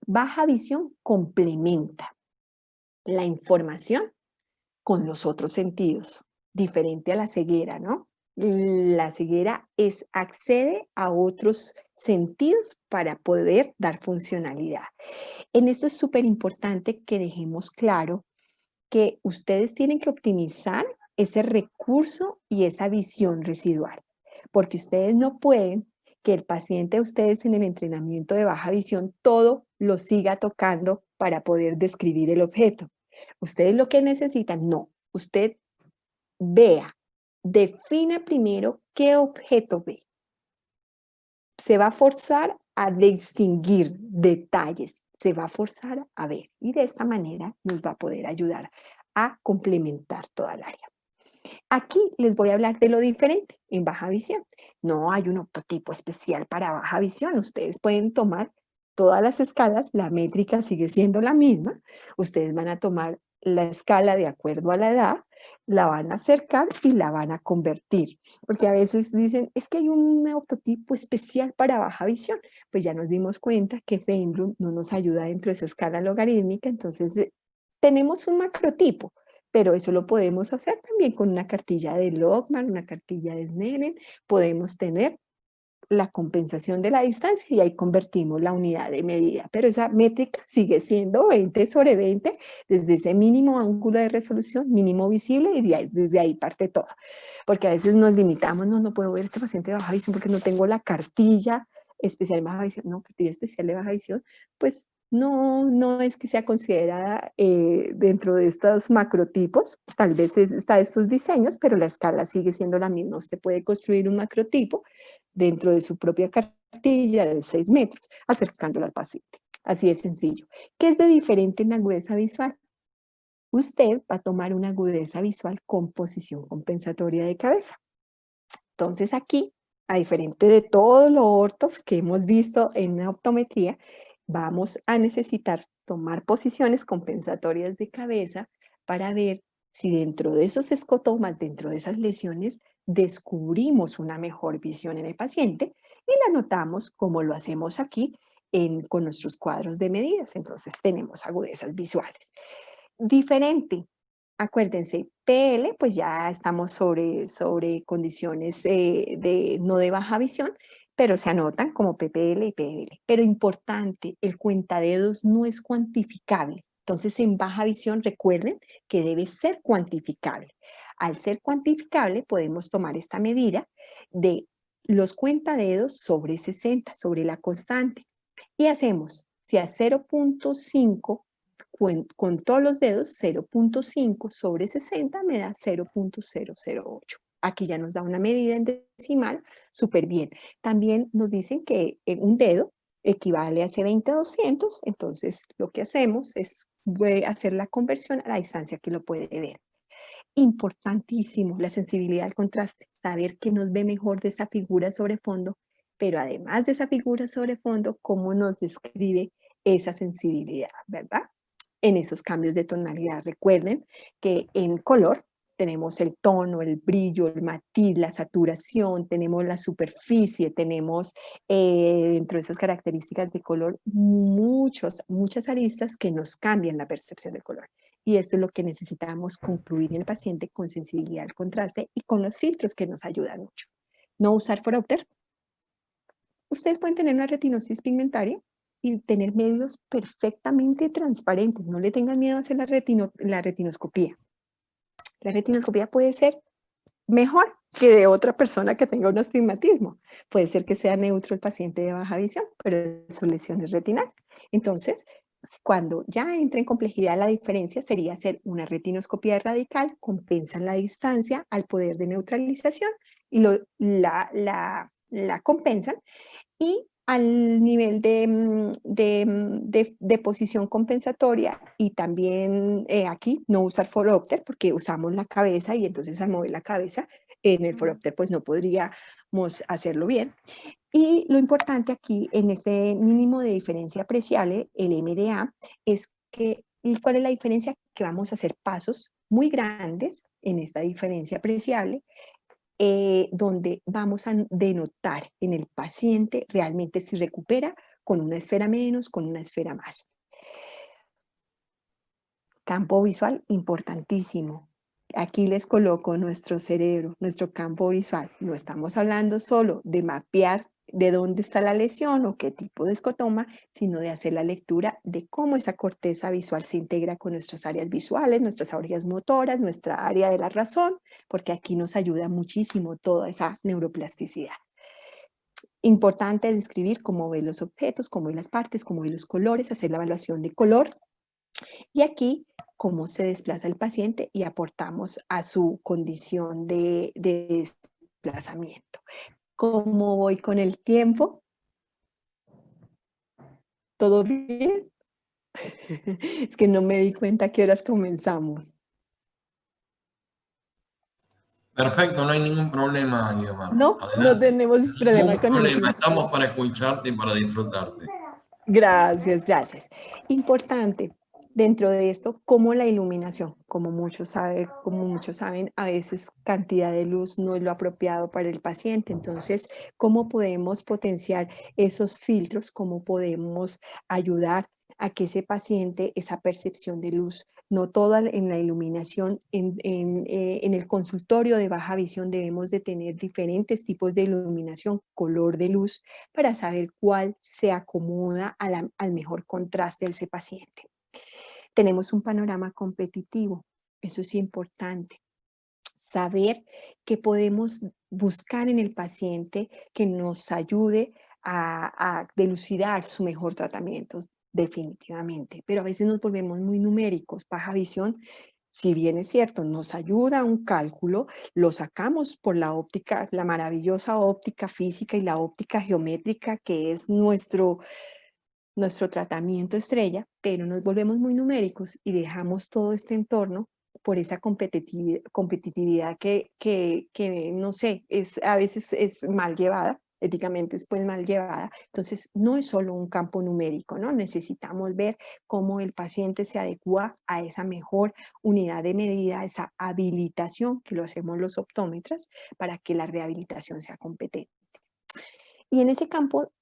Baja visión complementa la información con los otros sentidos, diferente a la ceguera, ¿no? La ceguera accede a otros sentidos para poder dar funcionalidad. En esto es súper importante que dejemos claro que ustedes tienen que optimizar ese recurso y esa visión residual, porque ustedes no pueden que el paciente a ustedes en el entrenamiento de baja visión todo lo siga tocando para poder describir el objeto. Ustedes lo que necesitan, no, usted vea, defina primero qué objeto ve. Se va a forzar a distinguir detalles, se va a forzar a ver y de esta manera nos va a poder ayudar a complementar toda el área. Aquí les voy a hablar de lo diferente en baja visión. No hay un octotipo especial para baja visión. Ustedes pueden tomar todas las escalas, la métrica sigue siendo la misma. Ustedes van a tomar la escala de acuerdo a la edad, la van a acercar y la van a convertir. Porque a veces dicen, es que hay un octotipo especial para baja visión. Pues ya nos dimos cuenta que Feinblum no nos ayuda dentro de esa escala logarítmica, entonces tenemos un macrotipo, pero eso lo podemos hacer también con una cartilla de Logman, una cartilla de Snellen. Podemos tener la compensación de la distancia y ahí convertimos la unidad de medida, pero esa métrica sigue siendo 20/20 desde ese mínimo ángulo de resolución, mínimo visible, y desde ahí parte todo, porque a veces nos limitamos, no puedo ver a este paciente de baja visión porque no tengo la cartilla especial de baja visión, no, cartilla especial de baja visión, pues no es que sea considerada dentro de estos macrotipos, tal vez está estos diseños, pero la escala sigue siendo la misma. Usted puede construir un macrotipo dentro de su propia cartilla de 6 metros, acercándolo al paciente. Así de sencillo. ¿Qué es de diferente en la agudeza visual? Usted va a tomar una agudeza visual con posición compensatoria de cabeza. Entonces aquí, a diferente de todos los ortos que hemos visto en la optometría, vamos a necesitar tomar posiciones compensatorias de cabeza para ver si dentro de esos escotomas, dentro de esas lesiones, descubrimos una mejor visión en el paciente y la notamos como lo hacemos aquí con nuestros cuadros de medidas. Entonces tenemos agudezas visuales. Diferente. Acuérdense, PL, pues ya estamos sobre condiciones no de baja visión, pero se anotan como PPL y PL. Pero importante, el cuentadedos no es cuantificable. Entonces, en baja visión, recuerden que debe ser cuantificable. Al ser cuantificable, podemos tomar esta medida de los cuentadedos sobre 60, sobre la constante. Y hacemos, si a 0.5 con todos los dedos, 0.5 sobre 60 me da 0.008. Aquí ya nos da una medida en decimal, súper bien. También nos dicen que un dedo equivale a ese 20-200, entonces lo que hacemos es hacer la conversión a la distancia que lo puede ver. Importantísimo la sensibilidad al contraste, saber que nos ve mejor de esa figura sobre fondo, pero además de esa figura sobre fondo, cómo nos describe esa sensibilidad, ¿verdad? En esos cambios de tonalidad. Recuerden que en color tenemos el tono, el brillo, el matiz, la saturación, tenemos la superficie, tenemos dentro de esas características de color muchas aristas que nos cambian la percepción del color. Y esto es lo que necesitamos concluir en el paciente con sensibilidad al contraste y con los filtros que nos ayudan mucho. No usar forópter. Ustedes pueden tener una retinosis pigmentaria y tener medios perfectamente transparentes. No le tengan miedo a hacer la retinoscopía. La retinoscopía puede ser mejor que de otra persona que tenga un astigmatismo. Puede ser que sea neutro el paciente de baja visión, pero su lesión es retinal. Entonces, cuando ya entra en complejidad, la diferencia sería hacer una retinoscopía radical, compensan la distancia al poder de neutralización y la compensan, y al nivel de posición compensatoria, y también aquí no usar forópter porque usamos la cabeza y entonces al mover la cabeza en el forópter pues no podríamos hacerlo bien. Y lo importante aquí en este mínimo de diferencia apreciable, el MDA, es que ¿cuál es la diferencia? Que vamos a hacer pasos muy grandes en esta diferencia apreciable, donde vamos a denotar en el paciente realmente si recupera con una esfera menos, con una esfera más. Campo visual importantísimo. Aquí les coloco nuestro cerebro, nuestro campo visual. No estamos hablando solo de mapear de dónde está la lesión o qué tipo de escotoma, sino de hacer la lectura de cómo esa corteza visual se integra con nuestras áreas visuales, nuestras áreas motoras, nuestra área de la razón, porque aquí nos ayuda muchísimo toda esa neuroplasticidad. Importante describir cómo ve los objetos, cómo ve las partes, cómo ve los colores, hacer la evaluación de color. Y aquí, cómo se desplaza el paciente y aportamos a su condición de desplazamiento. ¿Cómo voy con el tiempo? ¿Todo bien? Es que no me di cuenta a qué horas comenzamos. Perfecto, no hay ningún problema, Guiomar. No, no Adelante. tenemos problema Ningún con el problema, tiempo. estamos para escucharte y para disfrutarte. Gracias, gracias. Importante dentro de esto, como la iluminación, como muchos saben, a veces cantidad de luz no es lo apropiado para el paciente. Entonces, ¿cómo podemos potenciar esos filtros? ¿Cómo podemos ayudar a que ese paciente, esa percepción de luz, no toda en la iluminación, en el consultorio de baja visión debemos de tener diferentes tipos de iluminación, color de luz, para saber cuál se acomoda al mejor contraste de ese paciente? Tenemos un panorama competitivo, eso es importante. Saber que podemos buscar en el paciente que nos ayude a dilucidar su mejor tratamiento, definitivamente. Pero a veces nos volvemos muy numéricos. Baja visión, si bien es cierto, nos ayuda a un cálculo, lo sacamos por la óptica, la maravillosa óptica física y la óptica geométrica, que es nuestro tratamiento estrella, pero nos volvemos muy numéricos y dejamos todo este entorno por esa competitividad que no sé, a veces es mal llevada, éticamente es pues mal llevada. Entonces, no es solo un campo numérico, ¿no? Necesitamos ver cómo el paciente se adecua a esa mejor unidad de medida, esa habilitación que lo hacemos los optómetras para que la rehabilitación sea competente. Y en ese campo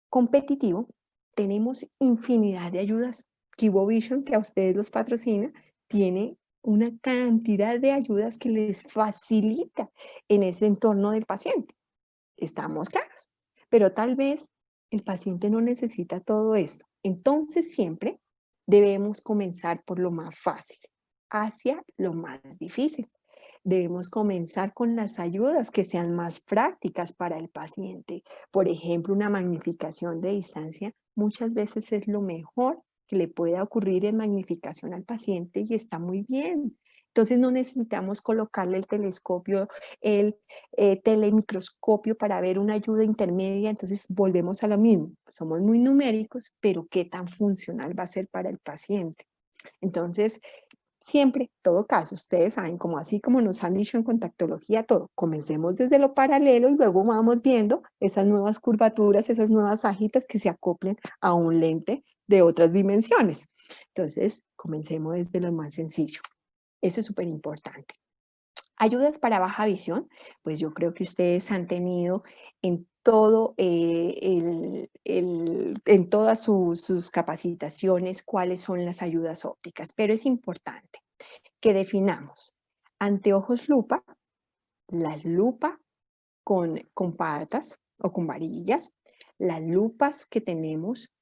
competitivo tenemos infinidad de ayudas. Cubo Vision, que a ustedes los patrocina, tiene una cantidad de ayudas que les facilita en ese entorno del paciente. Estamos claros, pero tal vez el paciente no necesita todo esto. Entonces siempre debemos comenzar por lo más fácil, hacia lo más difícil. Debemos comenzar con las ayudas que sean más prácticas para el paciente. Por ejemplo, una magnificación de distancia muchas veces es lo mejor que le puede ocurrir en magnificación al paciente y está muy bien. Entonces no necesitamos colocarle el telescopio, el telemicroscopio para ver una ayuda intermedia. Entonces volvemos a lo mismo. Somos muy numéricos, pero ¿qué tan funcional va a ser para el paciente? Entonces, siempre, todo caso, ustedes saben, como así como nos han dicho en contactología, todo, comencemos desde lo paralelo y luego vamos viendo esas nuevas curvaturas, esas nuevas ajitas que se acoplen a un lente de otras dimensiones. Entonces, comencemos desde lo más sencillo. Eso es súper importante. Ayudas para baja visión, pues yo creo que ustedes han tenido en todo, en todas sus capacitaciones cuáles son las ayudas ópticas, pero es importante que definamos anteojos lupa, la lupa con patas o con varillas, las lupas que tenemos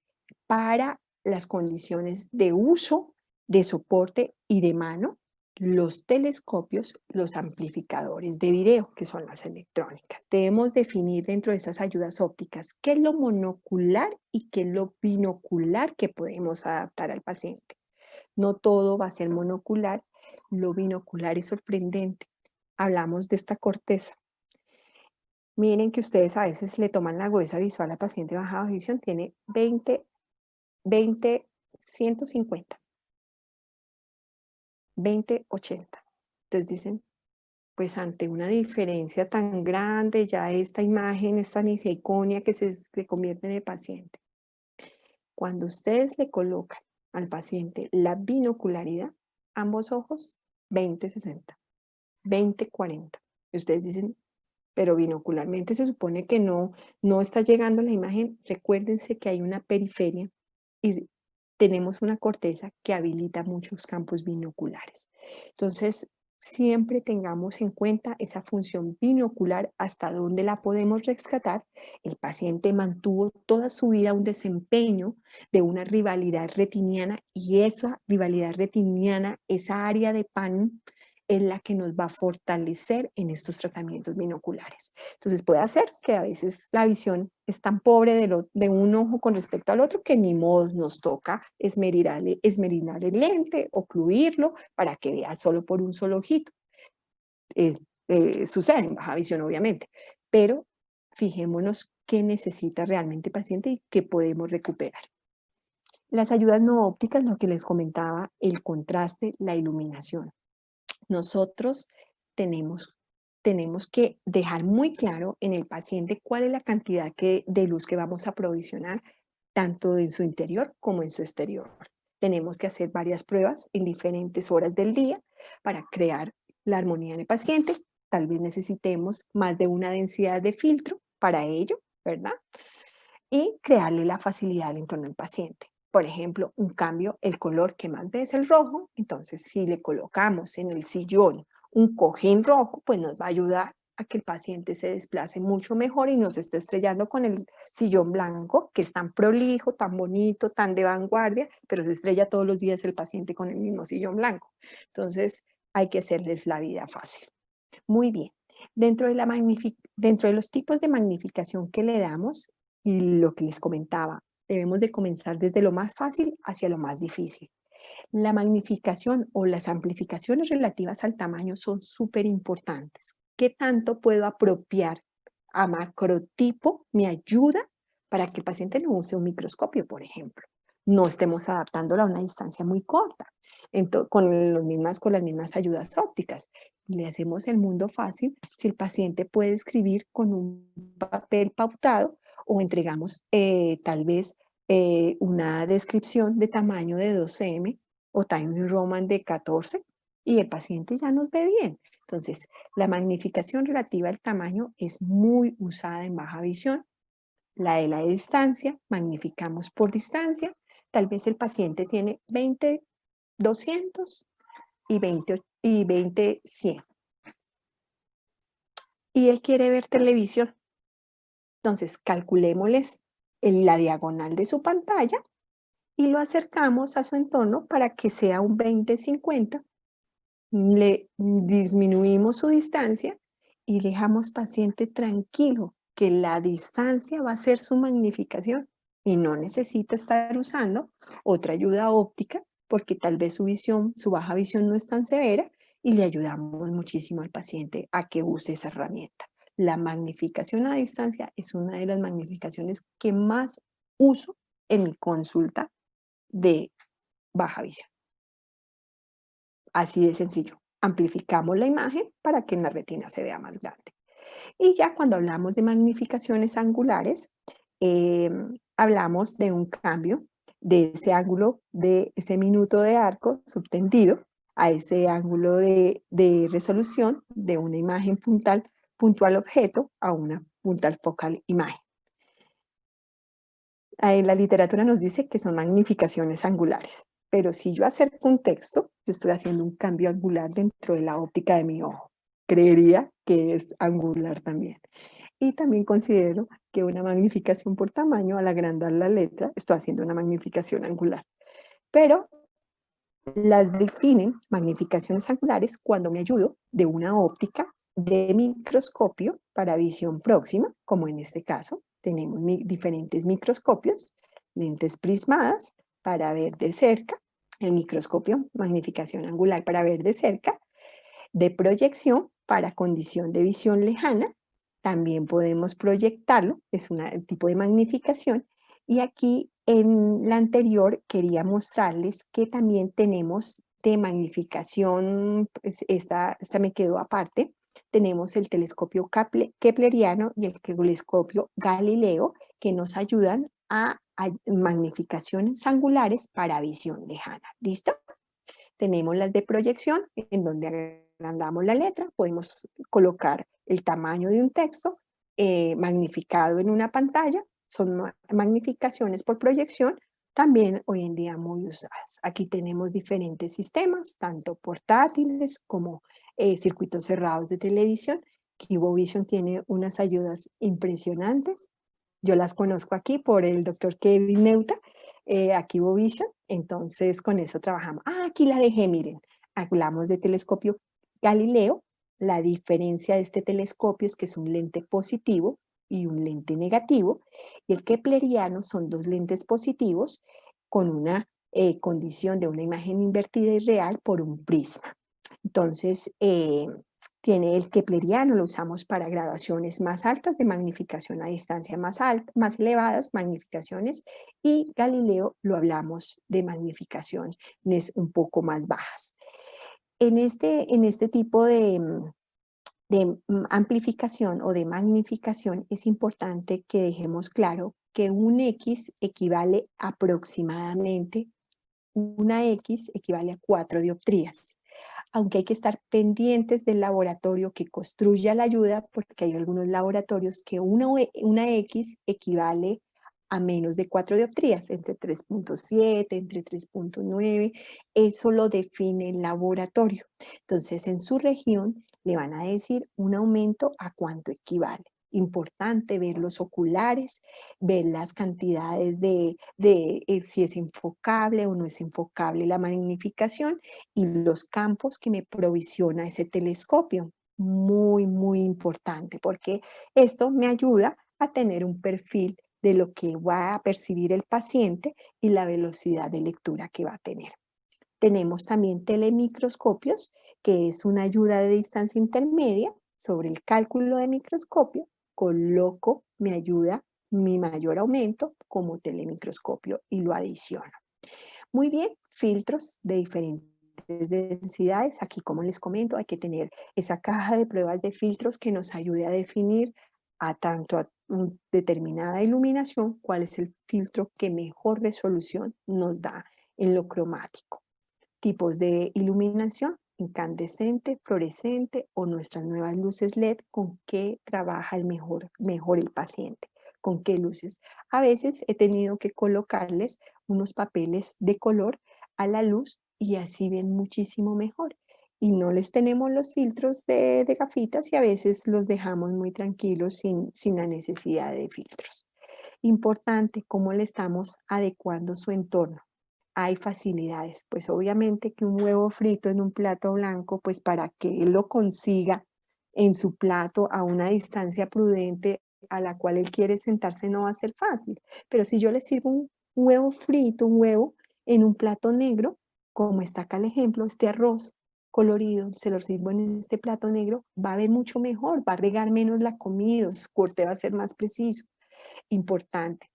para las condiciones de uso, de soporte y de mano, los telescopios, los amplificadores de video, que son las electrónicas. Debemos definir dentro de esas ayudas ópticas qué es lo monocular y qué es lo binocular que podemos adaptar al paciente. No todo va a ser monocular, lo binocular es sorprendente. Hablamos de esta corteza. Miren que ustedes a veces le toman la agudeza visual al paciente de baja visión, tiene 20, 150, 80. Entonces dicen, pues ante una diferencia tan grande, ya esta imagen es tan iconia que se convierte en el paciente. Cuando ustedes le colocan al paciente la binocularidad, ambos ojos, 20-60, 20-40. Y ustedes dicen, pero binocularmente se supone que no está llegando la imagen. Recuérdense que hay una periferia y tenemos una corteza que habilita muchos campos binoculares. Entonces, siempre tengamos en cuenta esa función binocular, hasta dónde la podemos rescatar. El paciente mantuvo toda su vida un desempeño de una rivalidad retiniana y esa rivalidad retiniana, esa área de pan, es la que nos va a fortalecer en estos tratamientos binoculares. Entonces puede ser que a veces la visión es tan pobre de un ojo con respecto al otro que ni modo nos toca esmerinar el lente, ocluirlo para que vea solo por un solo ojito. Sucede en baja visión obviamente, pero fijémonos qué necesita realmente el paciente y qué podemos recuperar. Las ayudas no ópticas, lo que les comentaba, el contraste, la iluminación. Nosotros tenemos que dejar muy claro en el paciente cuál es la cantidad de luz que vamos a provisionar, tanto en su interior como en su exterior. Tenemos que hacer varias pruebas en diferentes horas del día para crear la armonía en el paciente. Tal vez necesitemos más de una densidad de filtro para ello, ¿verdad? Y crearle la facilidad al entorno del paciente. Por ejemplo, un cambio, el color que más ve es el rojo, entonces si le colocamos en el sillón un cojín rojo, pues nos va a ayudar a que el paciente se desplace mucho mejor y no se esté estrellando con el sillón blanco, que es tan prolijo, tan bonito, tan de vanguardia, pero se estrella todos los días el paciente con el mismo sillón blanco. Entonces hay que hacerles la vida fácil. Muy bien. Dentro de los tipos de magnificación que le damos, y lo que les comentaba, debemos de comenzar desde lo más fácil hacia lo más difícil. La magnificación o las amplificaciones relativas al tamaño son súper importantes. ¿Qué tanto puedo apropiar a macrotipo? Me ayuda para que el paciente no use un microscopio, por ejemplo. No estemos adaptándola a una distancia muy corta. Con las mismas ayudas ópticas. Le hacemos el mundo fácil si el paciente puede escribir con un papel pautado o entregamos tal vez una descripción de tamaño de 2 cm o Times Roman de 14 y el paciente ya nos ve bien. Entonces, la magnificación relativa al tamaño es muy usada en baja visión. La de la distancia, magnificamos por distancia. Tal vez el paciente tiene 20, 200 y 20/100. Y él quiere ver televisión. Entonces, calculémosles la diagonal de su pantalla y lo acercamos a su entorno para que sea un 20/50. Le disminuimos su distancia y dejamos paciente tranquilo, que la distancia va a ser su magnificación y no necesita estar usando otra ayuda óptica porque tal vez su baja visión no es tan severa y le ayudamos muchísimo al paciente a que use esa herramienta. La magnificación a distancia es una de las magnificaciones que más uso en mi consulta de baja visión. Así de sencillo. Amplificamos la imagen para que en la retina se vea más grande. Y ya cuando hablamos de magnificaciones angulares, hablamos de un cambio de ese ángulo, de ese minuto de arco subtendido a ese ángulo de resolución de una imagen puntual objeto a una puntal focal imagen. La literatura nos dice que son magnificaciones angulares, pero si yo acerco un texto, yo estoy haciendo un cambio angular dentro de la óptica de mi ojo. Creería que es angular también. Y también considero que una magnificación por tamaño, al agrandar la letra, estoy haciendo una magnificación angular. Pero las definen magnificaciones angulares cuando me ayudo de una óptica de microscopio para visión próxima, como en este caso. Tenemos diferentes microscopios, lentes prismadas para ver de cerca, el microscopio, magnificación angular para ver de cerca, de proyección para condición de visión lejana. También podemos proyectarlo, es un tipo de magnificación. Y aquí en la anterior quería mostrarles que también tenemos de magnificación, pues esta me quedó aparte. Tenemos el telescopio kepleriano y el telescopio Galileo, que nos ayudan a magnificaciones angulares para visión lejana. ¿Listo? Tenemos las de proyección, en donde agrandamos la letra, podemos colocar el tamaño de un texto magnificado en una pantalla, son magnificaciones por proyección, también hoy en día muy usadas. Aquí tenemos diferentes sistemas, tanto portátiles como circuitos cerrados de televisión. Kibovision tiene unas ayudas impresionantes. Yo las conozco aquí por el doctor Kevin Neuta, a Kibovision, entonces con eso trabajamos. Aquí la dejé, miren, hablamos de telescopio Galileo. La diferencia de este telescopio es que es un lente positivo y un lente negativo, y el kepleriano son dos lentes positivos con una condición de una imagen invertida y real por un prisma. Entonces, tiene el kepleriano, lo usamos para graduaciones más altas de magnificación a distancia más elevadas, magnificaciones, y Galileo lo hablamos de magnificaciones un poco más bajas. En este tipo de amplificación o de magnificación es importante que dejemos claro que un X equivale aproximadamente, una X equivale a 4 dioptrías. Aunque hay que estar pendientes del laboratorio que construya la ayuda, porque hay algunos laboratorios que una X equivale a menos de 4 dioptrías, entre 3.7, entre 3.9, eso lo define el laboratorio. Entonces, en su región le van a decir un aumento a cuánto equivale. Importante ver los oculares, ver las cantidades de si es enfocable o no es enfocable la magnificación y los campos que me provisiona ese telescopio. Muy, muy importante, porque esto me ayuda a tener un perfil de lo que va a percibir el paciente y la velocidad de lectura que va a tener. Tenemos también telemicroscopios, que es una ayuda de distancia intermedia sobre el cálculo de microscopio. Coloco mi ayuda, mi mayor aumento como telemicroscopio y lo adiciono. Muy bien, filtros de diferentes densidades. Aquí, como les comento, hay que tener esa caja de pruebas de filtros que nos ayude a definir tanto a determinada iluminación cuál es el filtro que mejor resolución nos da en lo cromático. Tipos de iluminación: incandescente, fluorescente o nuestras nuevas luces LED, con qué trabaja mejor el paciente, con qué luces. A veces he tenido que colocarles unos papeles de color a la luz y así ven muchísimo mejor. y no les tenemos los filtros de gafitas y a veces los dejamos muy tranquilos sin la necesidad de filtros. Importante, cómo le estamos adecuando su entorno. Hay facilidades, pues obviamente que un huevo frito en un plato blanco, pues para que él lo consiga en su plato a una distancia prudente a la cual él quiere sentarse no va a ser fácil. Pero si yo le sirvo un huevo frito, un huevo en un plato negro, como está acá el ejemplo, este arroz colorido, se lo sirvo en este plato negro, va a ver mucho mejor, va a regar menos la comida, su corte va a ser más preciso. Importante,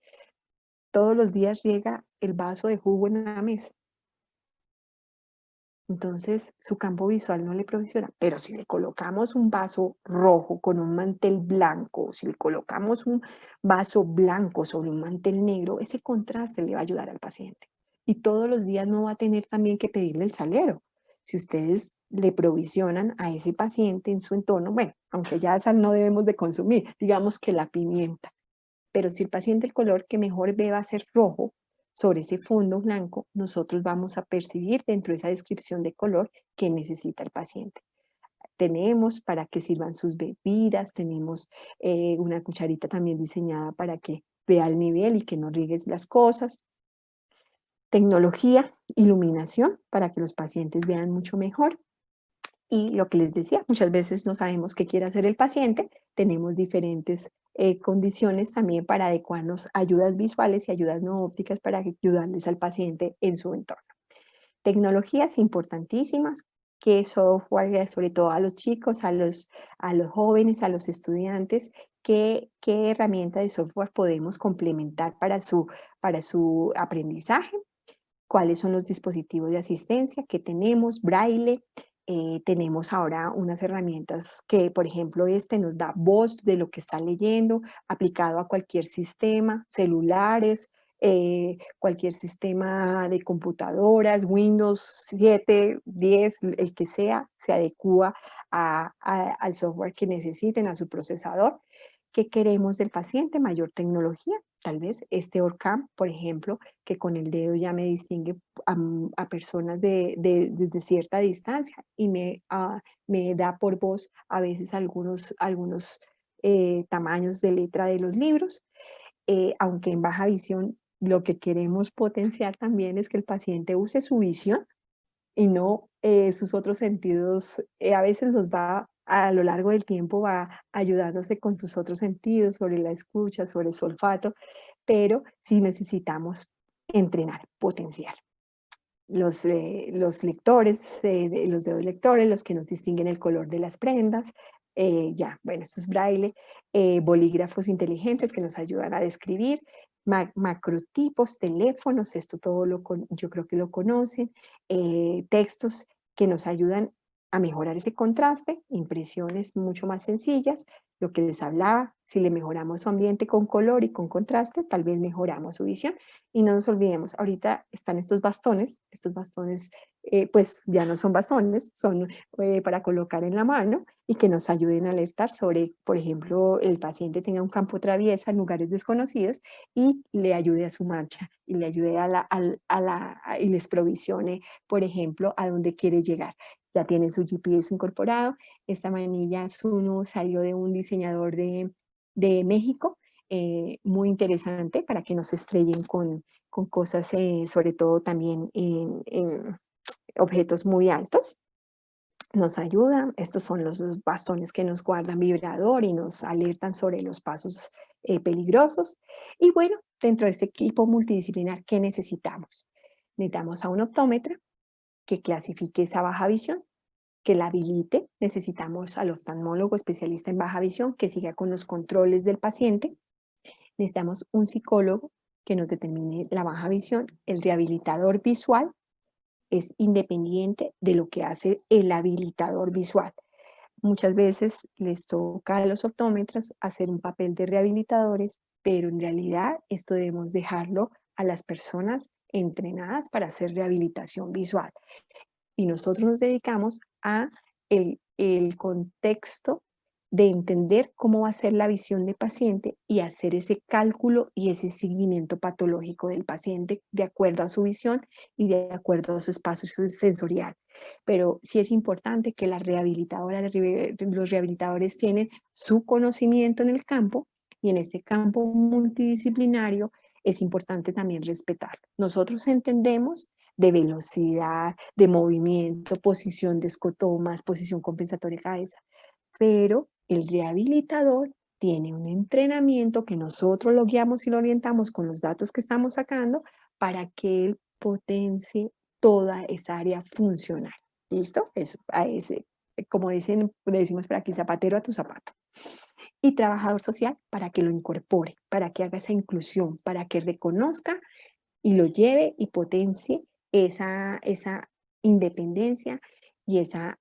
todos los días riega el vaso de jugo en la mesa. Entonces, su campo visual no le provisiona, pero si le colocamos un vaso rojo con un mantel blanco, si le colocamos un vaso blanco sobre un mantel negro, ese contraste le va a ayudar al paciente. Y todos los días no va a tener también que pedirle el salero. Si ustedes le provisionan a ese paciente en su entorno, bueno, aunque ya sal no debemos de consumir, digamos que la pimienta, pero si el paciente el color que mejor ve va a ser rojo, sobre ese fondo blanco, nosotros vamos a percibir dentro de esa descripción de color que necesita el paciente. Tenemos para que sirvan sus bebidas, tenemos una cucharita también diseñada para que vea el nivel y que no riegues las cosas. Tecnología, iluminación, para que los pacientes vean mucho mejor. Y lo que les decía, muchas veces no sabemos qué quiere hacer el paciente, tenemos diferentes condiciones también para adecuarnos a ayudas visuales y ayudas no ópticas para ayudarles al paciente en su entorno. Tecnologías importantísimas, que software, sobre todo a los chicos, a los jóvenes, a los estudiantes, qué herramienta de software podemos complementar para su aprendizaje, cuáles son los dispositivos de asistencia que tenemos, braille, tenemos ahora unas herramientas que, por ejemplo, este nos da voz de lo que está leyendo, aplicado a cualquier sistema, celulares, cualquier sistema de computadoras, Windows 7, 10, el que sea, se adecúa al software que necesiten, a su procesador. ¿Qué queremos del paciente? Mayor tecnología. Tal vez este OrCam, por ejemplo, que con el dedo ya me distingue a personas desde cierta distancia y me da por voz a veces algunos tamaños de letra de los libros. Aunque en baja visión lo que queremos potenciar también es que el paciente use su visión y no sus otros sentidos, a veces los va a lo largo del tiempo va ayudándose con sus otros sentidos, sobre la escucha, sobre su olfato, pero sí necesitamos entrenar, potenciar. Los lectores, los dedos lectores, los que nos distinguen el color de las prendas, ya, bueno, esto es braille, bolígrafos inteligentes que nos ayudan a describir, macrotipos, teléfonos, esto todo yo creo que lo conocen, textos que nos ayudan a mejorar ese contraste, impresiones mucho más sencillas, lo que les hablaba, si le mejoramos su ambiente con color y con contraste, tal vez mejoramos su visión. Y no nos olvidemos, ahorita están estos bastones pues ya no son bastones, son para colocar en la mano y que nos ayuden a alertar sobre, por ejemplo, el paciente tenga un campo traviesa en lugares desconocidos y le ayude a su marcha y le ayude y les provisione, por ejemplo, a dónde quiere llegar. Ya tiene su GPS incorporado. Esta manilla Zuno salió de un diseñador de México, muy interesante para que no se estrellen con cosas, sobre todo también en objetos muy altos. Nos ayudan, estos son los bastones que nos guardan vibrador y nos alertan sobre los pasos peligrosos. Y bueno, dentro de este equipo multidisciplinar, ¿qué necesitamos? Necesitamos a un optómetra que clasifique esa baja visión, que la habilite. Necesitamos al oftalmólogo especialista en baja visión que siga con los controles del paciente. Necesitamos un psicólogo que nos determine la baja visión. El rehabilitador visual es independiente de lo que hace el habilitador visual. Muchas veces les toca a los optómetras hacer un papel de rehabilitadores, pero en realidad esto debemos dejarlo a las personas entrenadas para hacer rehabilitación visual. Y nosotros nos dedicamos a el contexto de entender cómo va a ser la visión del paciente y hacer ese cálculo y ese seguimiento patológico del paciente de acuerdo a su visión y de acuerdo a su espacio sensorial. Pero sí es importante que la rehabilitadora, los rehabilitadores tienen su conocimiento en el campo y en este campo multidisciplinario es importante también respetar. Nosotros entendemos de velocidad, de movimiento, posición de escotomas, posición compensatoria de cabeza, pero el rehabilitador tiene un entrenamiento que nosotros lo guiamos y lo orientamos con los datos que estamos sacando para que él potencie toda esa área funcional. ¿Listo? Eso, a ese, como decimos por aquí, zapatero a tu zapato. Y trabajador social para que lo incorpore, para que haga esa inclusión, para que reconozca y lo lleve y potencie esa independencia y esa,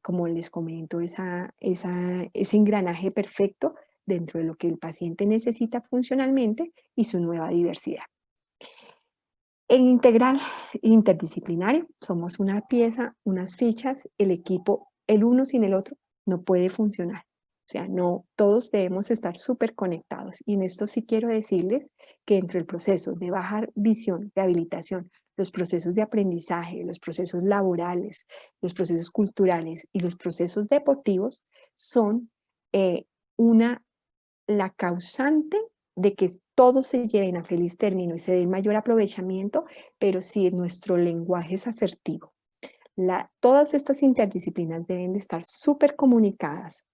como les comento, ese engranaje perfecto dentro de lo que el paciente necesita funcionalmente y su nueva diversidad. En integral interdisciplinario somos una pieza, unas fichas, el equipo, el uno sin el otro no puede funcionar. O sea, no, todos debemos estar súper conectados. Y en esto sí quiero decirles que dentro del proceso de bajar visión, rehabilitación, los procesos de aprendizaje, los procesos laborales, los procesos culturales y los procesos deportivos son eh, la causante de que todos se lleven a feliz término y se dé mayor aprovechamiento, pero si nuestro lenguaje es asertivo. Todas estas interdisciplinas deben de estar súper comunicadas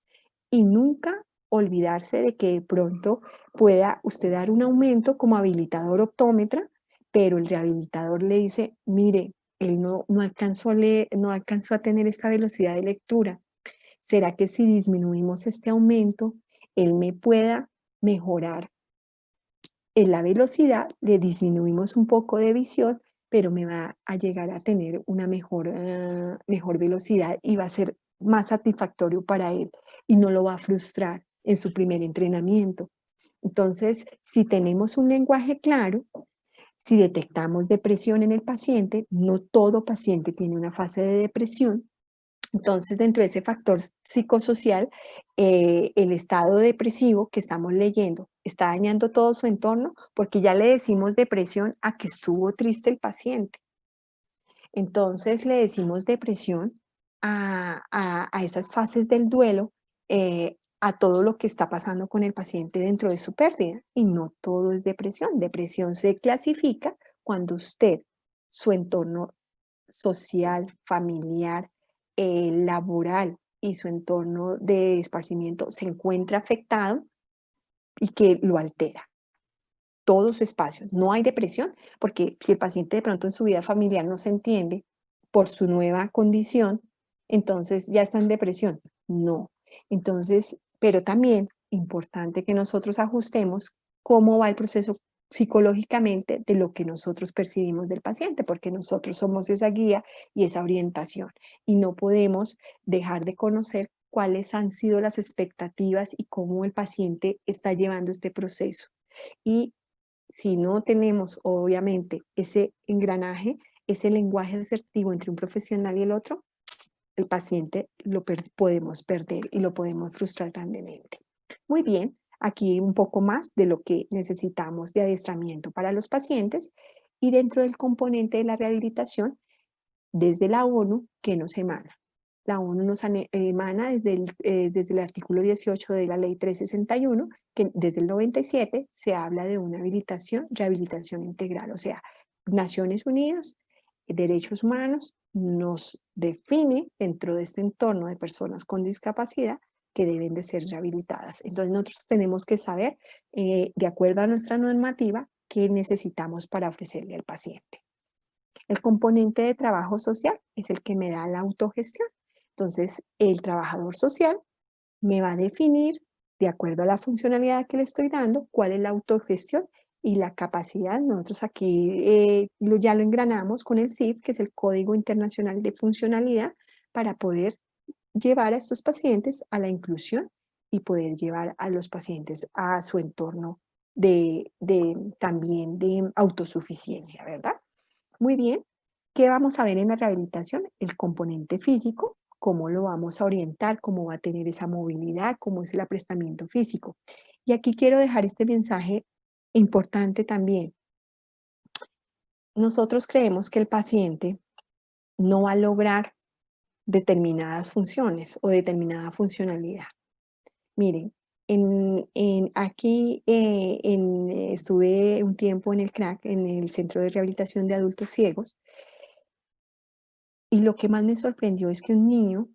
y nunca olvidarse de que de pronto pueda usted dar un aumento como habilitador optómetra, pero el rehabilitador le dice, mire, él no alcanzó a leer, no alcanzó a tener esta velocidad de lectura. ¿Será que si disminuimos este aumento, él me pueda mejorar en la velocidad? Le disminuimos un poco de visión, pero me va a llegar a tener una mejor velocidad y va a ser más satisfactorio para él y no lo va a frustrar en su primer entrenamiento. Entonces, si tenemos un lenguaje claro, si detectamos depresión en el paciente, no todo paciente tiene una fase de depresión. Entonces, dentro de ese factor psicosocial, el estado depresivo que estamos leyendo está dañando todo su entorno porque ya le decimos depresión a que estuvo triste el paciente. Entonces, le decimos depresión a esas fases del duelo, a todo lo que está pasando con el paciente dentro de su pérdida. Y no todo es depresión. Depresión se clasifica cuando usted, su entorno social, familiar, laboral y su entorno de esparcimiento se encuentra afectado y que lo altera todo su espacio. No hay depresión, porque si el paciente de pronto en su vida familiar no se entiende por su nueva condición, entonces ya está en depresión. No. Entonces, pero también importante que nosotros ajustemos cómo va el proceso psicológicamente de lo que nosotros percibimos del paciente, porque nosotros somos esa guía y esa orientación y no podemos dejar de conocer cuáles han sido las expectativas y cómo el paciente está llevando este proceso. Y si no tenemos, obviamente, ese engranaje, ese lenguaje asertivo entre un profesional y el otro, el paciente lo podemos perder y lo podemos frustrar grandemente. Muy bien, aquí un poco más de lo que necesitamos de adiestramiento para los pacientes y dentro del componente de la rehabilitación, desde la ONU, ¿qué nos emana? La ONU nos emana desde el artículo 18 de la ley 361, que desde el 97 se habla de una rehabilitación integral. O sea, Naciones Unidas, Derechos Humanos, nos define dentro de este entorno de personas con discapacidad que deben de ser rehabilitadas. Entonces nosotros tenemos que saber, de acuerdo a nuestra normativa, qué necesitamos para ofrecerle al paciente. El componente de trabajo social es el que me da la autogestión. Entonces, el trabajador social me va a definir, de acuerdo a la funcionalidad que le estoy dando, cuál es la autogestión y la capacidad. Nosotros aquí ya lo engranamos con el CIF, que es el Código Internacional de Funcionalidad, para poder llevar a estos pacientes a la inclusión y poder llevar a los pacientes a su entorno también de autosuficiencia, ¿verdad? Muy bien. ¿Qué vamos a ver en la rehabilitación? El componente físico, cómo lo vamos a orientar, cómo va a tener esa movilidad, cómo es el aprestamiento físico. Y aquí quiero dejar este mensaje importante también. Nosotros creemos que el paciente no va a lograr determinadas funciones o determinada funcionalidad. Miren, aquí estuve un tiempo en el CRAC, en el Centro de Rehabilitación de Adultos Ciegos, y lo que más me sorprendió es que un niño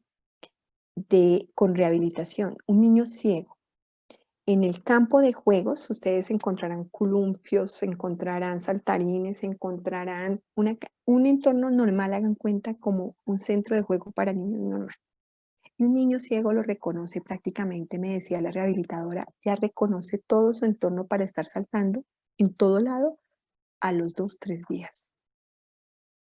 con rehabilitación, un niño ciego, en el campo de juegos, ustedes encontrarán columpios, encontrarán saltarines, encontrarán un entorno normal, hagan cuenta, como un centro de juego para niños normal. Y un niño ciego lo reconoce prácticamente, me decía la rehabilitadora, ya reconoce todo su entorno para estar saltando en todo lado a los 2, 3 días.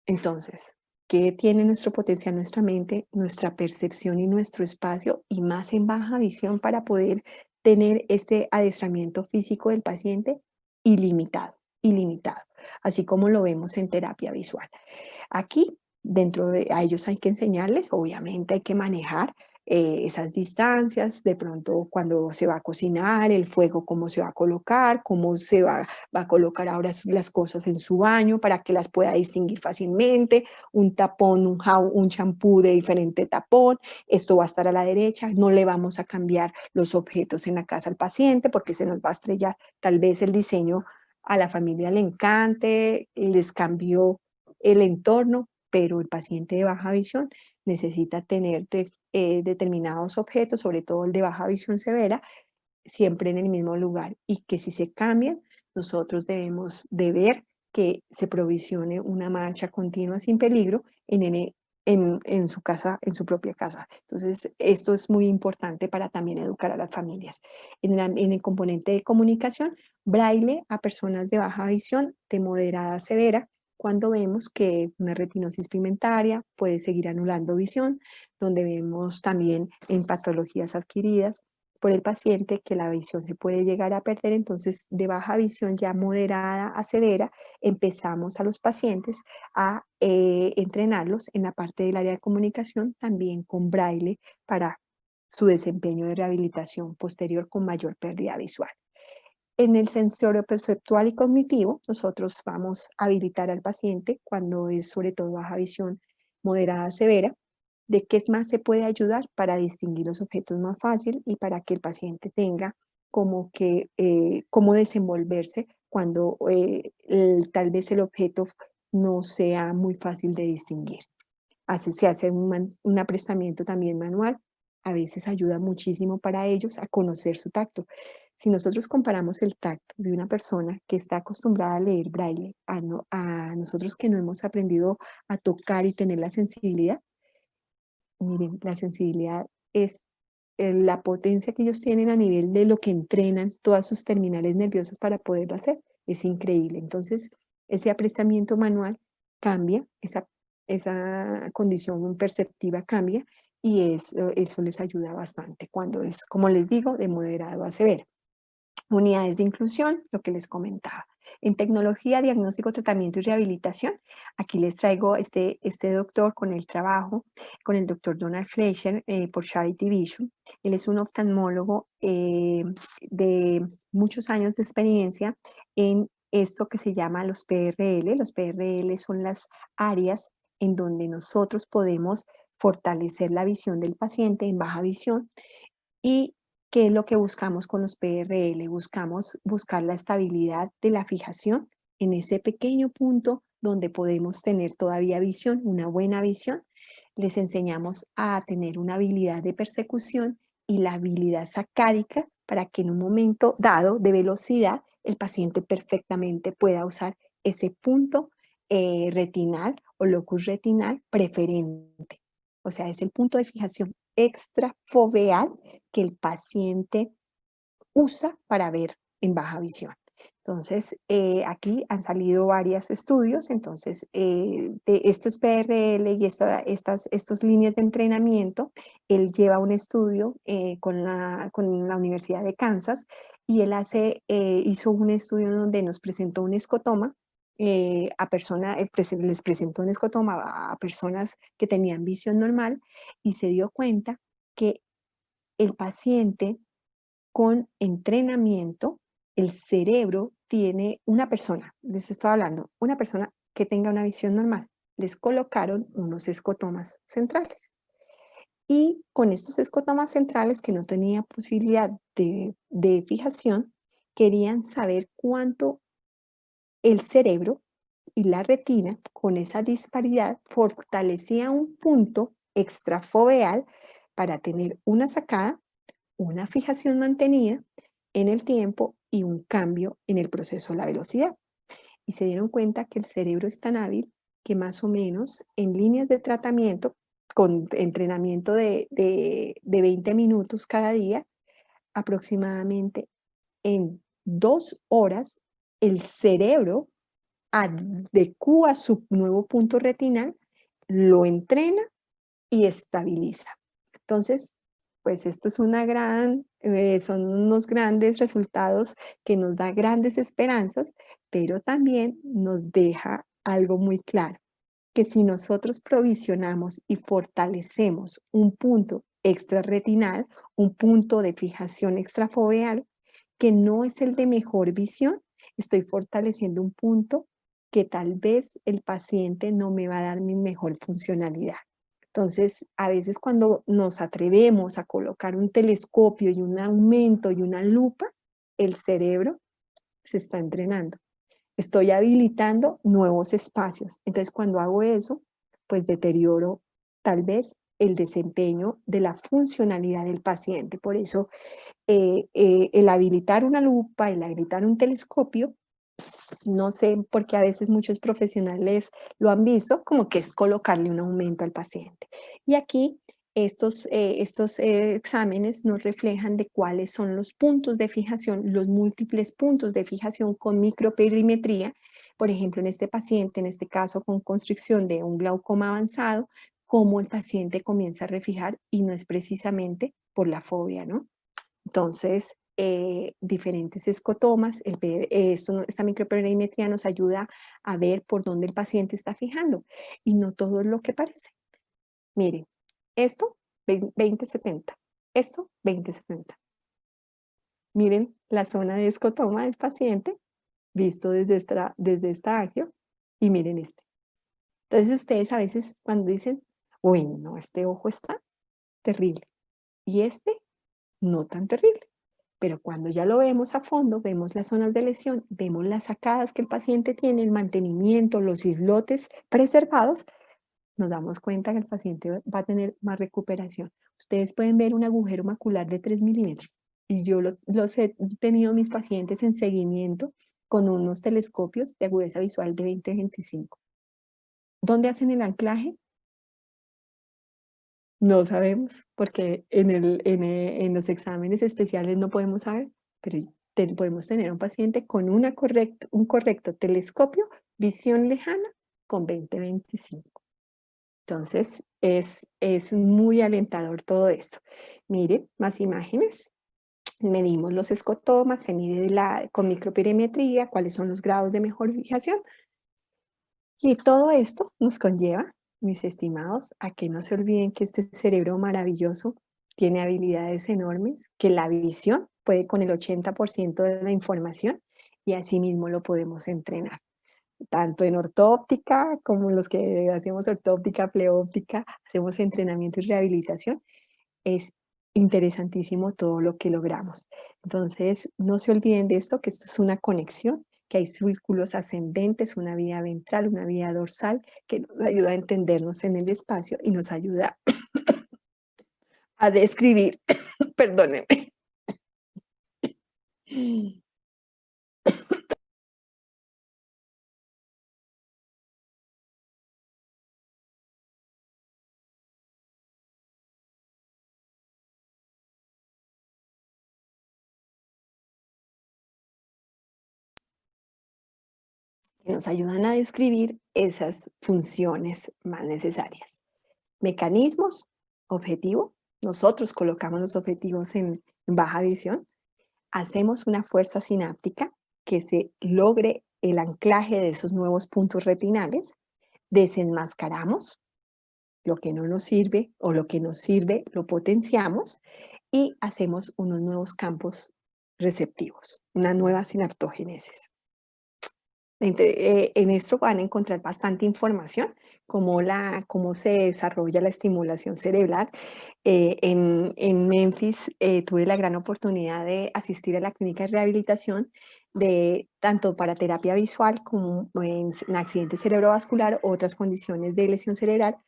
Entonces, ¿qué tiene nuestro potencial, nuestra mente, nuestra percepción y nuestro espacio? Y más en baja visión para poder tener este adiestramiento físico del paciente ilimitado, ilimitado, así como lo vemos en terapia visual. Aquí, a ellos hay que enseñarles, obviamente hay que manejar esas distancias, de pronto cuando se va a cocinar, el fuego, cómo se va a colocar, cómo va a colocar ahora las cosas en su baño para que las pueda distinguir fácilmente, un tapón, un champú de diferente tapón, esto va a estar a la derecha, no le vamos a cambiar los objetos en la casa al paciente porque se nos va a estrellar, tal vez el diseño a la familia le encante, les cambió el entorno, pero el paciente de baja visión necesita tener determinados objetos, sobre todo el de baja visión severa, siempre en el mismo lugar y que si se cambian, nosotros debemos de ver que se provisione una marcha continua sin peligro en su casa, en su propia casa. Entonces, esto es muy importante para también educar a las familias. En el componente de comunicación, braille a personas de baja visión, de moderada a severa, cuando vemos que una retinosis pigmentaria puede seguir anulando visión, donde vemos también en patologías adquiridas por el paciente que la visión se puede llegar a perder, entonces de baja visión ya moderada a severa, empezamos a los pacientes a entrenarlos en la parte del área de comunicación, también con braille para su desempeño de rehabilitación posterior con mayor pérdida visual. En el sensorio perceptual y cognitivo, nosotros vamos a habilitar al paciente cuando es sobre todo baja visión moderada a severa, de qué más se puede ayudar para distinguir los objetos más fácil y para que el paciente tenga como que cómo desenvolverse cuando tal vez el objeto no sea muy fácil de distinguir. Así se hace un aprestamiento también manual, a veces ayuda muchísimo para ellos a conocer su tacto. Si nosotros comparamos el tacto de una persona que está acostumbrada a leer braille a nosotros que no hemos aprendido a tocar y tener la sensibilidad, miren, la sensibilidad es la potencia que ellos tienen a nivel de lo que entrenan todas sus terminales nerviosas para poderlo hacer. Es increíble. Entonces, ese aprestamiento manual cambia, esa condición perceptiva cambia y eso les ayuda bastante cuando es, como les digo, de moderado a severo. Unidades de inclusión, lo que les comentaba. En tecnología, diagnóstico, tratamiento y rehabilitación, aquí les traigo este doctor con el trabajo, con el doctor Donald Fleischer por Charity Vision. Él es un oftalmólogo de muchos años de experiencia en esto que se llama los PRL. Los PRL son las áreas en donde nosotros podemos fortalecer la visión del paciente en baja visión y ¿qué es lo que buscamos con los PRL? Buscamos buscar la estabilidad de la fijación en ese pequeño punto donde podemos tener todavía visión, una buena visión. Les enseñamos a tener una habilidad de persecución y la habilidad sacádica para que en un momento dado de velocidad el paciente perfectamente pueda usar ese punto retinal o locus retinal preferente. O sea, es el punto de fijación extrafoveal que el paciente usa para ver en baja visión. Entonces, aquí han salido varios estudios, entonces, de estos PRL y estas líneas de entrenamiento, él lleva un estudio con la Universidad de Kansas y él hizo un estudio donde nos presentó un escotoma les presentó un escotoma a personas que tenían visión normal y se dio cuenta que el paciente con entrenamiento, el cerebro tiene una persona, les estaba hablando, una persona que tenga una visión normal. Les colocaron unos escotomas centrales. Y con estos escotomas centrales que no tenía posibilidad de fijación, querían saber cuánto el cerebro y la retina, con esa disparidad, fortalecía un punto extrafoveal para tener una sacada, una fijación mantenida en el tiempo y un cambio en el proceso de la velocidad. Y se dieron cuenta que el cerebro es tan hábil que más o menos en líneas de tratamiento, con entrenamiento de 20 minutos cada día, aproximadamente en 2 horas, el cerebro adecúa su nuevo punto retinal, lo entrena y estabiliza. Entonces, pues esto es son unos grandes resultados que nos da grandes esperanzas, pero también nos deja algo muy claro, que si nosotros provisionamos y fortalecemos un punto extrarretinal, un punto de fijación extrafoveal, que no es el de mejor visión, estoy fortaleciendo un punto que tal vez el paciente no me va a dar mi mejor funcionalidad. Entonces, a veces cuando nos atrevemos a colocar un telescopio y un aumento y una lupa, el cerebro se está entrenando. Estoy habilitando nuevos espacios. Entonces, cuando hago eso, pues deterioro tal vez el desempeño de la funcionalidad del paciente. Por eso, el habilitar una lupa, el habilitar un telescopio, no sé, porque a veces muchos profesionales lo han visto como que es colocarle un aumento al paciente. Y aquí estos exámenes nos reflejan de cuáles son los puntos de fijación, los múltiples puntos de fijación con microperimetría. Por ejemplo, en este paciente, en este caso con constricción de un glaucoma avanzado, cómo el paciente comienza a refijar y no es precisamente por la fobia, ¿no? Entonces, diferentes escotomas, esta microperimetría nos ayuda a ver por dónde el paciente está fijando y no todo es lo que parece. Miren, esto 20-70, esto 20-70. Miren la zona de escotoma del paciente visto desde esta ágil y miren este. Entonces ustedes a veces cuando dicen, uy, no, este ojo está terrible y este no tan terrible. Pero cuando ya lo vemos a fondo, vemos las zonas de lesión, vemos las sacadas que el paciente tiene, el mantenimiento, los islotes preservados, nos damos cuenta que el paciente va a tener más recuperación. Ustedes pueden ver un agujero macular de 3 milímetros y yo los he tenido mis pacientes en seguimiento con unos telescopios de agudeza visual de 20-25. ¿Dónde hacen el anclaje? No sabemos, porque en los exámenes especiales no podemos saber, pero podemos tener un paciente con un correcto telescopio, visión lejana, con 20-25. Entonces, es muy alentador todo esto. Mire, más imágenes. Medimos los escotomas, se mide con microperimetría, cuáles son los grados de mejor fijación. Y todo esto nos conlleva, mis estimados, a que no se olviden que este cerebro maravilloso tiene habilidades enormes, que la visión puede con el 80% de la información y asimismo lo podemos entrenar, tanto en ortóptica como los que hacemos ortóptica, pleóptica, hacemos entrenamiento y rehabilitación. Es interesantísimo todo lo que logramos. Entonces, no se olviden de esto, que esto es una conexión, que hay círculos ascendentes, una vía ventral, una vía dorsal, que nos ayuda a entendernos en el espacio y nos ayuda a describir, perdónenme. Que nos ayudan a describir esas funciones más necesarias. Mecanismos, objetivo, nosotros colocamos los objetivos en baja visión, hacemos una fuerza sináptica que se logre el anclaje de esos nuevos puntos retinales, desenmascaramos lo que no nos sirve o lo que nos sirve lo potenciamos y hacemos unos nuevos campos receptivos, una nueva sinaptogénesis. En esto van a encontrar bastante información, cómo se desarrolla la estimulación cerebral. En Memphis tuve la gran oportunidad de asistir a la clínica de rehabilitación tanto para terapia visual como en accidente cerebrovascular, otras condiciones de lesión cerebral,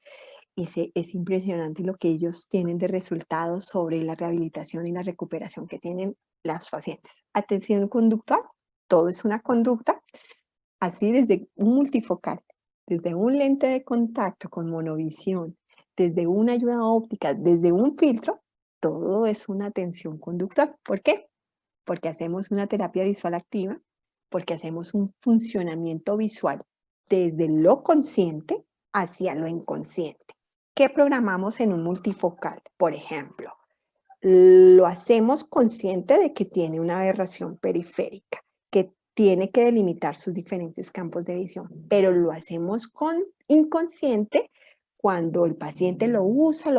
y es impresionante lo que ellos tienen de resultados sobre la rehabilitación y la recuperación que tienen las pacientes. Atención conductual, todo es una conducta, así desde un multifocal, desde un lente de contacto con monovisión, desde una ayuda óptica, desde un filtro, todo es una atención conductual. ¿Por qué? Porque hacemos una terapia visual activa, porque hacemos un funcionamiento visual desde lo consciente hacia lo inconsciente. ¿Qué programamos en un multifocal? Por ejemplo, lo hacemos consciente de que tiene una aberración periférica, que tiene que delimitar sus diferentes campos de visión, pero lo hacemos inconsciente cuando el paciente lo usa,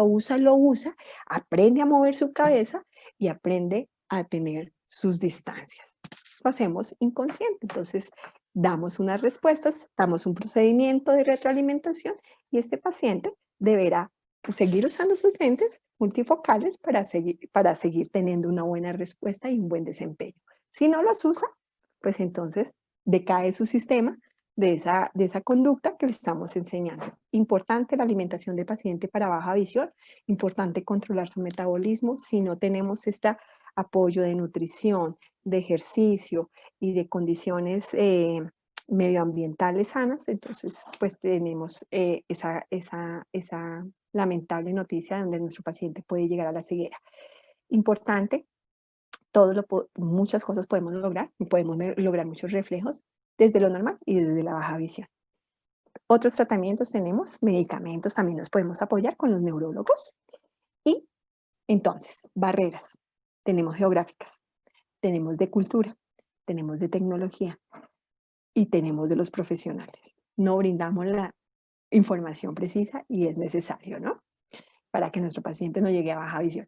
aprende a mover su cabeza y aprende a tener sus distancias. Lo hacemos inconsciente, entonces damos unas respuestas, damos un procedimiento de retroalimentación y este paciente deberá seguir usando sus lentes multifocales para seguir teniendo una buena respuesta y un buen desempeño. Si no los usa, pues entonces decae su sistema de esa conducta que le estamos enseñando. Importante la alimentación del paciente para baja visión, importante controlar su metabolismo. Si no tenemos este apoyo de nutrición, de ejercicio y de condiciones medioambientales sanas, entonces pues tenemos esa lamentable noticia donde nuestro paciente puede llegar a la ceguera. Importante, muchas cosas podemos lograr muchos reflejos desde lo normal y desde la baja visión. Otros tratamientos tenemos, medicamentos también nos podemos apoyar con los neurólogos. Y entonces, barreras, tenemos geográficas, tenemos de cultura, tenemos de tecnología y tenemos de los profesionales. No brindamos la información precisa y es necesario, ¿no? Para que nuestro paciente no llegue a baja visión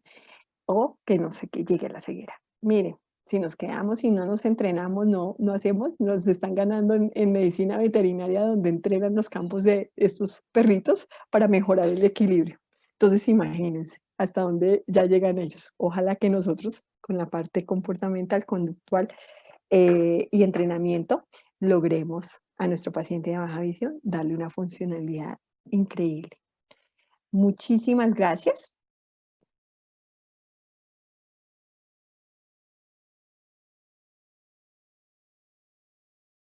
o que no sé, que llegue a la ceguera. Miren, si nos quedamos y no nos entrenamos, no hacemos, nos están ganando en medicina veterinaria donde entrenan los campos de estos perritos para mejorar el equilibrio. Entonces imagínense hasta dónde ya llegan ellos. Ojalá que nosotros con la parte comportamental, conductual y entrenamiento logremos a nuestro paciente de baja visión darle una funcionalidad increíble. Muchísimas gracias.